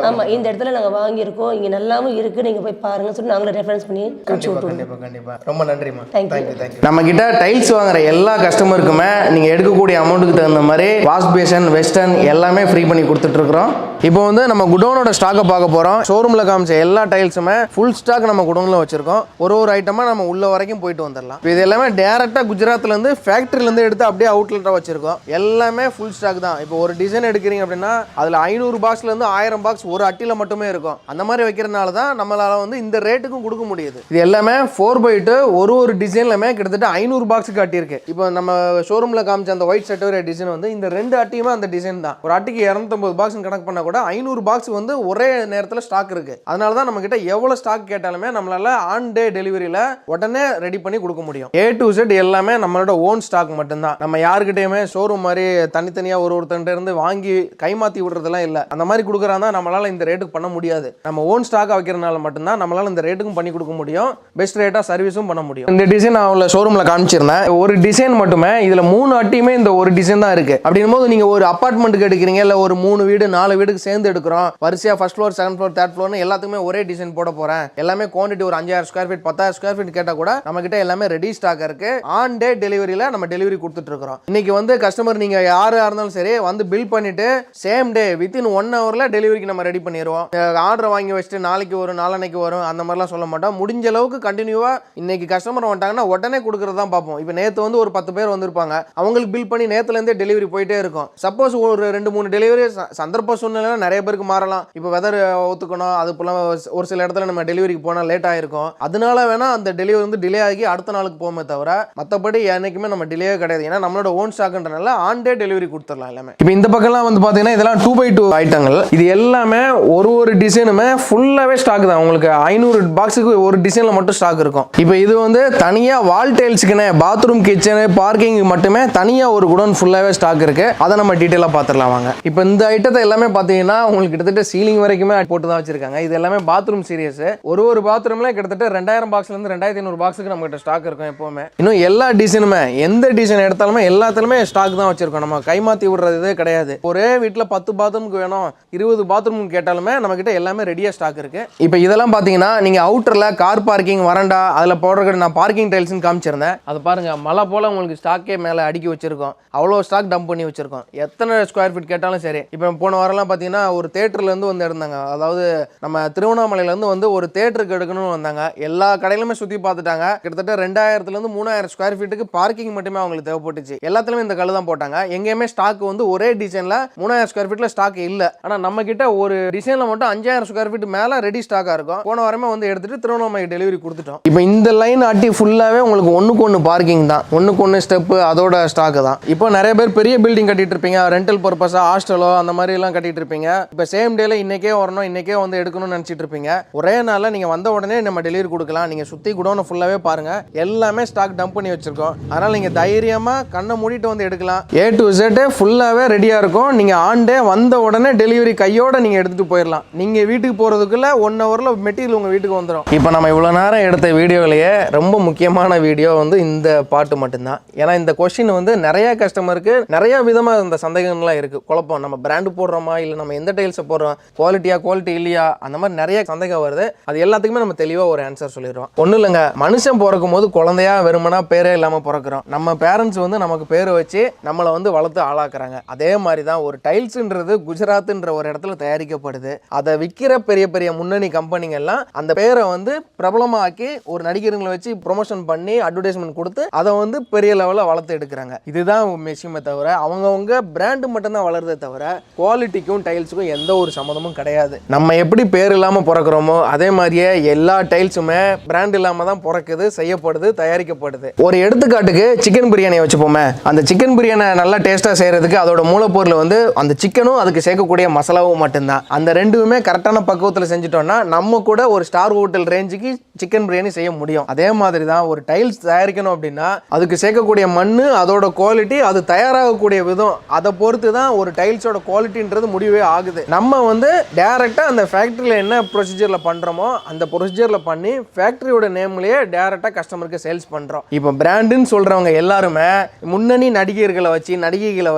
S3: ஆமா இந்த இடத்துல நாங்க வாங்கியிருக்கோம், இங்க நல்லாவும் இருக்கு, நீங்க போய் பாருங்க சொல்லி நாங்களே ரெஃபரன்ஸ் பண்ணி
S1: கண்டிப்பா. ரொம்ப நன்றிமா.
S3: தேங்க்யூ.
S1: நம்ம கிட்ட டைல்ஸ் வாங்குற எல்லா கஸ்டமருக்குமே நீங்க எடுக்கக்கூடிய அமௌண்ட்டுக்கு தகுந்த மாதிரி வாஷ் பேஷன், வெஸ்டர்ன் எல்லாமே ஃப்ரீ பண்ணி கொடுத்துட்டு இருக்கிறோம். இப்போ வந்து நம்ம குடோனோட ஸ்டாக்கை பார்க்க போறோம். ஷோரூம்ல காமிச்ச எல்லா டைல்ஸுமே ஃபுல் ஸ்டாக் நம்ம குடோன்ல வச்சிருக்கோம். ஒரு ஐட்டமா நம்ம உள்ள வரைக்கும் போயிட்டு வந்துடலாம். இது எல்லாமே டைரக்டா குஜராத்ல இருந்து ஃபேக்டரியில இருந்து எடுத்து அப்படியே அவுட்லெட்டா வச்சிருக்கோம். எல்லாமே ஃபுல் ஸ்டாக் தான். இப்போ ஒரு டிசைன் எடுக்கிறீங்க அப்படின்னா அதுல 500 பாக்ஸ்ல இருந்து 1000 பாக்ஸ் ஒரு அட்டில மட்டுமே இருக்கும். அந்த மாதிரி வைக்கிறதுனால தான் நம்மளால வந்து இந்த ரேட்டுக்கும் கொடுக்க முடியுது. இது எல்லாமே 4x2 ஒரு டிசைன்லமே கிட்டத்தட்ட 500 பாக்ஸுக்கு அட்டி இருக்கு. இப்போ நம்ம ஷோரூம்ல காமிச்ச அந்த ஒயிட் செட் டிசைன் வந்து இந்த 2 அட்டியுமே அந்த டிசைன் தான். ஒரு அட்டிக்கு 250 பாக்ஸ் கணக்கு பண்ணா கூட 500 பாக்ஸ் வந்து ஒரே நேரத்தில் ஸ்டாக் இருக்கு. அதனால தான் நம்ம கிட்ட எவ்வளவு ஸ்டாக் கேட்டாலுமே நம்மளால ஆன் டே டெலிவரியில உடனே ரெடி பண்ணி கொடுக்க முடியும். A to Z எல்லாமே நம்மளோட ஓன் ஸ்டாக் மட்டும்தான். நம்ம யாருக்கிட்டயுமே ஷோரூம் மாதிரி தனித்தனியா ஒருத்தன்ட்ட இருந்து வாங்கி கைமாத்தி விடுறதெல்லாம் இல்லை. அந்த மாதிரி கொடுக்குறாங்க நம்மளால இந்த ரேட்டுக்கு பண்ண முடியாது. நம்ம ஓன் ஸ்டாக் வைக்கிறதுனால மட்டும்தான் நம்மளால இந்த ரேட்டுக்கும் பண்ணி கொடுக்க முடியும். பெஸ்ட் ரேட்டா சர்வீஸும் பண்ண முடியும். இந்த டிசைன் நான் உள்ள ஷோரூம்ல காமிச்சிருந்தேன். ஒரு டிசைன் மட்டுமே இதுல 3 அட்டியுமே இந்த ஒரு டிசைன் தான் இருக்கு. அப்படின்னும் போது நீங்க ஒரு அபார்ட்மெண்ட்டுக்கு எடுக்கிறீங்க, இல்ல ஒரு 3 வீடு 4 வீடுக்கு சேர்ந்து எடுக்கிறோம், வரிசையா first floor, second floor, third ஃப்ளோர்னு எல்லாத்துக்குமே ஒரே டிசைன் போட போறேன், எல்லாமே குவான்டிட்டி ஒரு 5000 ஸ்கொயர் ஃபீட் 10,000 ஸ்கொயர் ஃபீட் கேட்டா கூட நம்ம கிட்ட எல்லாமே ரெடி ஸ்டாக் இருக்கு. ஆன் டே டெலிவரியில நம்ம டெலிவரி கொடுத்துட்டு இருக்கிறோம். இன்னைக்கு வந்து கஸ்டமர் நீங்க யாரா இருந்தாலும் சரி வந்து பில் பண்ணிட்டு சேம் டே வித்தின் 1 ஹவர்ல டெலிவரிக்கு நம்ம ரெடி பண்ணிடுவோம். ஆர்டர் வாங்கி வச்சுட்டு நாளைக்கு வரும் நாளைக்கு வரும் அந்த மாதிரிலாம் சொல்ல மாட்டோம். முடிஞ்ச அளவுக்கு கண்டினியூவா இன்னைக்கு கஸ்டமர் வந்துட்டாங்கன்னா உடனே கொடுக்கறது தான் பார்ப்போம். இப்போ நேற்று வந்து ஒரு 10 பேர் வந்திருப்பாங்க, அவங்களுக்கு பில் பண்ணி நேத்துல இருந்தே டெலிவரி போயிட்டே இருக்கும். சப்போஸ் ஒரு 2-3 டெலிவரி சந்தர்ப்ப சூழ்நிலை நிறைய பேருக்கு மாறலாம். இப்போ வெதர் ஒத்துக்கணும், அது போல ஒரு சில இடத்துல நம்ம டெலிவரிக்கு போனால் லேட் ஆயிருக்கும். அதனால வேணா அந்த டெலிவரி வந்து டிலே ஆகி அடுத்த நாளுக்கு போகுமே தவிர மற்றபடி என்னைக்குமே நம்ம டிலே கிடையாது. ஏன்னா நம்மளோட ஓன் ஸ்டாக்ன்றனால ஆன் டே டெலிவரி கொடுத்துடலாம் எல்லாமே. இப்போ இந்த பக்கம்லாம் வந்து பார்த்தீங்கன்னா இதெல்லாம் 2x2 ஐட்டங்கள். இது எல்லாமே ஒரு டிசைனுமே ஃபுல்லாகவே ஸ்டாக் தான். உங்களுக்கு 500 பாக்ஸுக்கு ஒரு டிசைனில் மட்டும் ஸ்டாக் இருக்கும். இப்போ இது வந்து தனியாக வால் டைல்ஸுக்குன்னு பாத்ரூம், கிச்சனு, பார்க்கிங் மட்டுமே தனியாக ஒரு குடோன் ஃபுல்லாகவே ஸ்டாக் இருக்கு. அதை நம்ம டீட்டெயிலாக பார்த்துடலாம் வாங்க. இப்போ இந்த ஐட்டத்தை எல்லாமே பார்த்தீங்கன்னா உங்களுக்கு கிட்டத்தட்ட சீலிங் வரைக்குமே போட்டு தான் வச்சிருக்காங்க. இது எல்லாமே பாத்ரூம் சீரியஸ். ஒரு பாத்ரூம்ல கிட்டத்தட்ட 2000 பாக்ஸ்ல இருந்து 2500 பாக்ஸுக்கு நம்ம கிட்ட ஸ்டாக் இருக்கும் எப்பவுமே. இன்னும் எல்லா டிசைனுமே எந்த டிசைன் எடுத்தாலுமே எல்லாத்துலயுமே ஸ்டாக் தான் வச்சிருக்கோம். நம்ம கைமாத்தி விடுறதே கிடையாது. ஒரே வீட்டில் 10 பாத்ரூமுக்கு வேணும் 20 பாத்ரூமுக்கு கேட்டாலுமே நம்ம கிட்ட எல்லாமே ரெடியா ஸ்டாக் இருக்கு. இப்போ இதெல்லாம் பாத்தீங்கன்னா நீங்க அவுட்டர்ல கார் பார்க்கிங், வரண்டா அதுல போடுற நான் பார்க்கிங் டைல்ஸ்னு காமிச்சிருந்தேன். அது பாருங்க மழை போல உங்களுக்கு ஸ்டாக்கே மேல அடுக்கி வச்சிருக்கோம். அவ்வளோ ஸ்டாக் டம்ப் பண்ணி வச்சிருக்கோம். எத்தனை ஸ்கொயர் ஃபீட் கேட்டாலும் சரி. இப்போ போன வாரம்லாம் பார்த்தீங்கன்னா ஒரு தேட்டர்ல இருந்து வந்து இருந்தாங்க. அதாவது நம்ம திருவண்ணாமலையில இருந்து வந்து ஒரு தேட்டருக்கு எடுக்கணும்னு வந்தாங்க. எல்லா கடையிலுமே சுற்றி பார்த்துட்டாங்க. கிட்டத்தட்ட 2000 3000 ஸ்கொயர் ஃபீட்டுக்கு பார்க்கிங் மட்டுமே அவங்களுக்கு தேவைப்பட்டுச்சு. எல்லாத்துலயுமே இந்த கல்லு தான் போட்டாங்க. எங்கேயுமே ஸ்டாக் வந்து ஒரே டிசைன்ல 3000 ஸ்கொயர் ஃபீட்ல ஸ்டாக் இல்ல. ஆனா நம்ம கிட்ட ஒரு டிசைன்ல மட்டும் 5000 ஸ்கொயர் ஃபீட் மேல ரெடி ஸ்டாக்கா இருக்கும். போன வாரமே வந்து எடுத்துட்டு திருவண்ணாமலை டெலிவரி கொடுத்துட்டோம். இப்போ இந்த லைன் அட்டி ஃபுல்லாவே உங்களுக்கு ஒண்ணுக்கு ஒன்று பார்க்கிங் தான், ஒண்ணுக்கு ஒன்று ஸ்டெப் அதோட ஸ்டாக் தான். இப்போ நிறைய பேர் பெரிய பில்டிங் கட்டிட்டு இருப்பீங்க, ரெண்டல் பர்பஸா ஹாஸ்டலோ அந்த மாதிரி எல்லாம் கட்டிட்டு இருப்பீங்க. இப்போ சேம் சேம் டேல இன்னைக்கே வரணும், இன்னைக்கே வந்து எடுக்கணும்னு நினச்சிட்டு இருப்பீங்க. ஒரே நாளில் நீங்கள் வந்த உடனே நம்ம டெலிவரி கொடுக்கலாம். நீங்கள் சுற்றி குடோனை ஃபுல்லாகவே பாருங்கள், எல்லாமே ஸ்டாக் டம்ப் பண்ணி வச்சுருக்கோம். அதனால் நீங்கள் தைரியமாக கண்ணை மூடிட்டு வந்து எடுக்கலாம். A to Z ஃபுல்லாகவே ரெடியாக இருக்கும். நீங்கள் ஆன் டே வந்த உடனே டெலிவரி கையோடு நீங்கள் எடுத்துகிட்டு போயிடலாம். நீங்கள் வீட்டுக்கு போகிறதுக்குள்ள 1 ஹவரில் மெட்டீரியல் உங்கள் வீட்டுக்கு வந்துடும். இப்போ நம்ம இவ்வளோ நேரம் எடுத்த வீடியோவிலேயே ரொம்ப முக்கியமான வீடியோ வந்து இந்த பாட்டு மட்டும்தான். ஏன்னா இந்த கொஸ்டின் வந்து நிறைய கஸ்டமருக்கு நிறைய விதமாக இந்த சந்தேகங்கள்லாம் இருக்குது. குழப்பம், நம்ம பிராண்டு போடுறோமா இல்லை நம்ம எந்த டைல்ஸை போடுறோம், குவாலிட்டி இல்லையா, அந்த மாதிரி நிறைய சந்தேகம் வருது. அது எல்லாத்துக்குமே நம்ம தெளிவாக ஒரு ஆன்சர் சொல்லிடுறோம். ஒன்றும் இல்லைங்க, மனுஷன் பிறக்கும் போது குழந்தையா வெறுமனா பேரே இல்லாமல் பிறக்கிறோம். நம்ம பேரண்ட்ஸ் வந்து நமக்கு பேரை வச்சு நம்மளை வந்து வளர்த்து ஆளாக்குறாங்க. அதே மாதிரி தான் ஒரு டைல்ஸுன்றது குஜராத்ன்ற ஒரு இடத்துல தயாரிக்கப்படுது. அதை விற்கிற பெரிய பெரிய முன்னணி கம்பெனிங்கெல்லாம் அந்த பேரை வந்து பிரபலமாக்கி ஒரு நடிகர்களை வச்சு ப்ரொமோஷன் பண்ணி அட்வர்டைஸ்மெண்ட் கொடுத்து அதை வந்து பெரிய லெவலில் வளர்த்து எடுக்கிறாங்க. இதுதான் விஷயமே தவிர அவங்கவுங்க பிராண்டு மட்டும்தான் வளருதே தவிர குவாலிட்டிக்கும் டைல்ஸுக்கும் எந்த ஒரு சம்மந்தமும் கிடையாது. நம்ம எப்படி பேர் இல்லாமல் பிறக்கிறோமோ அதே மாதிரியே எல்லா டைல்ஸுமே பிராண்ட் இல்லாமல் தான் பிறக்குது, செய்யப்படுது, தயாரிக்கப்படுது. ஒரு எடுத்துக்காட்டுக்கு சிக்கன் பிரியாணியை வச்சுப்போமே. அந்த சிக்கன் பிரியாணி நல்லா டேஸ்ட்டாக செய்கிறதுக்கு அதோட மூலப்பொருள் வந்து அந்த சிக்கனும் அதுக்கு சேர்க்கக்கூடிய மசாலாவும் மட்டும்தான். அந்த ரெண்டுமே கரெக்டான பக்குவத்தில் செஞ்சுட்டோம்னா நம்ம கூட ஒரு ஸ்டார் ஹோட்டல் ரேஞ்சுக்கு சிக்கன் பிரியாணி செய்ய முடியும். அதே மாதிரி தான் ஒரு டைல்ஸ் தயாரிக்கணும் அப்படின்னா அதுக்கு சேர்க்கக்கூடிய மண், அதோட குவாலிட்டி, அது தயாராகக்கூடிய விதம், அதை பொறுத்து தான் ஒரு டைல்ஸோட குவாலிட்டின்றது முடிவே ஆகுது. நம்ம வந்து டேரெக்டாக அந்த ஃபேக்ட்ரியில் என்ன ப்ரொசீஜரில் பண்ணுறோமோ அந்த ப்ரொசீஜரில் பண்ணி ஃபேக்ட்ரியோட நேம்லேயே டேரெக்டாக கஸ்டமருக்கு சேல்ஸ் பண்ணுறோம். இப்போ பிராண்டுன்னு சொல்கிறவங்க எல்லாருமே முன்னணி நடிகர்களை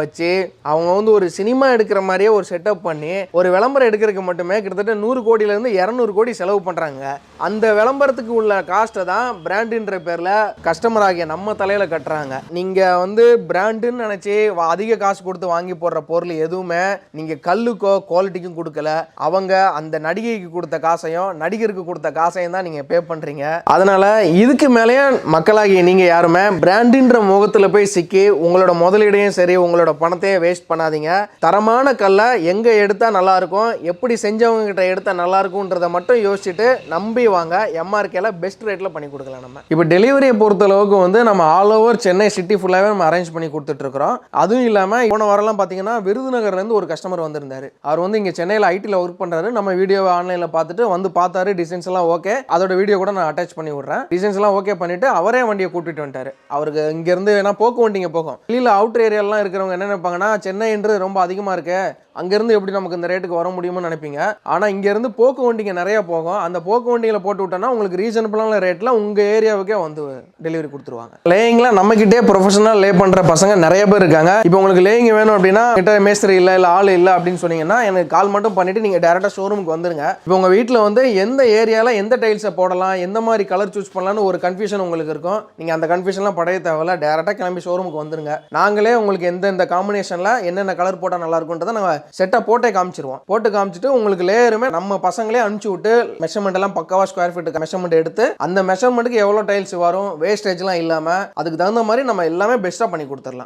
S1: வச்சு அவங்க வந்து ஒரு சினிமா எடுக்கிற மாதிரியே ஒரு செட்டப் பண்ணி ஒரு விளம்பரம் எடுக்கிறதுக்கு மட்டுமே கிட்டத்தட்ட 100 கோடியிலேருந்து 200 கோடி செலவு பண்ணுறாங்க. அந்த விளம்பரத்துக்கு உள்ள காஸ்ட்டை தான் பிராண்டுன்ற பேரில் கஸ்டமர் ஆகிய நம்ம தலையில் கட்டுறாங்க. நீங்கள் வந்து பிராண்டுன்னு நினச்சி அதிக காசு கொடுத்து வாங்கி போடுற பொருள் எதுவுமே நீங்கள் கல்லுக்கோ குவாலிட்டிக்கும் கொடுக்கல. அவங்க அந்த நடிகைக்கு கொடுத்த காசையும் நடிகருக்கு கொடுத்த காசையும் தான் நீங்கள் பே பண்ணுறீங்க. அதனால் இதுக்கு மேலேயே மக்களாகிய நீங்கள் யாருமே பிராண்டுன்ற முகத்தில் போய் சிக்கி உங்களோட முதலீடையும் சரி உங்களோட பணத்தையும் வேஸ்ட் பண்ணாதீங்க. தரமான கல்லை எங்கே எடுத்தால் நல்லாயிருக்கும், எப்படி செஞ்சவங்க கிட்ட எடுத்தால் நல்லாயிருக்கும்ன்றதை மட்டும் யோசிச்சுட்டு நம்பி வாங்க. MRKல பெஸ்ட் ரேட்டில் பண்ணி கொடுக்கலாம். நம்ம இப்போ டெலிவரியை பொறுத்தளவுக்கு வந்து நம்ம ஆல் ஓவர் சென்னை சிட்டி ஃபுல்லாகவே நம்ம அரேஞ்ச் பண்ணி கொடுத்துட்ருக்குறோம். அதுவும் இல்லாமல் போன வாரம்லாம் பார்த்தீங்கன்னா விருதுநகர்லேருந்து ஒரு கஸ்டமர் வந்திருந்தார். அவர் வந்து இங்கே சென்னையில் ஐடியில் ஒர்க் பண்ணுறாரு. நம்ம வீடியோவை ஆன்லைனில் பார்த்துட்டு வந்து பார்த்தாரு. டிசைன்ஸ் எல்லாம் ஓகே, அதோட வீடியோ கூட நான் அட்டாச் பண்ணி விட்றேன். டிசைன்ஸ் எல்லாம் ஓகே பண்ணிவிட்டு அவரே வண்டியை கூட்டிகிட்டு வந்துட்டார். அவருக்கு இங்கேருந்து ஏன்னா போக்கு வண்டிங்க போகும். வெளியில் அவுட்டர் ஏரியாலாம் இருக்கிறவங்க என்ன நினைப்பாங்கன்னா சென்னைன்றது ரொம்ப அதிகமாக இருக்கு, அங்கேருந்து எப்படி நமக்கு இந்த ரேட்டுக்கு வர முடியும்னு நினைப்பீங்க. ஆனால் இங்கேருந்து போக்கு வண்டிங்க நிறைய போகும். அந்த போக்கு வண்டிகளை போட்டு விட்டோன்னா உங்களுக்கு ரீசனபிளான ரேட்டில் உங்கள் ஏரியாவுக்கே வந்து டெலிவரி கொடுத்துருவாங்க. லேயிங்கில் நம்மக்கிட்டே ப்ரொஃபஷனல் லே பண்ணுற பசங்க நிறைய பேர் இருக்காங்க. இப்போ உங்களுக்கு லேயிங் வேணும் அப்படின்னா கிட்ட மேஸ்திரி இல்லை ஆள் இல்லை அப்படின்னு சொன்னீங்கன்னா எனக்கு கால் மட்டும் பண்ணிவிட்டு நீங்கள் டேரெக்டாக ஷோரூமுக்கு வந்துருங்க. இப்போ உங்கள் வீட்டில் வந்து எந்த ஏரியாவில் எந்த டைல்ஸை போடலாம், எந்த மாதிரி கலர் சூஸ் பண்ணலான்னு ஒரு கன்ஃபியூஷன் உங்களுக்கு இருக்கும். நீங்கள் அந்த கன்ஃபியூஷன்லாம் படைய தேவையில்ல, டேரெக்டாக கிளம்பி ஷோரூமுக்கு வந்துருங்க. நாங்களே உங்களுக்கு எந்த காம்பினேஷனில் என்னென்ன கலர் போட்டால் நல்லா இருக்குன்றதை நாங்கள் செட்டாக போட்டே காமிச்சிருவோம். போட்டு காமிச்சிட்டு உங்களுக்கு லேயருமே நம்ம பசங்களே அனுப்பிச்சு விட்டு மெஷர்மெண்ட் எல்லாம் பக்காவா ஸ்கொயர் ஃபீட்டுக்கு மெஷர்மெண்ட் எடுத்து அந்த மெஷர்மெண்ட்டுக்கு எவ்வளோ டைல்ஸ் வரும், வேஸ்டேஜ்லாம் இல்லாமல் அதுக்கு தகுந்த மாதிரி நம்ம எல்லாமே பெஸ்ட்டாக பண்ணி கொடுத்துடலாம்.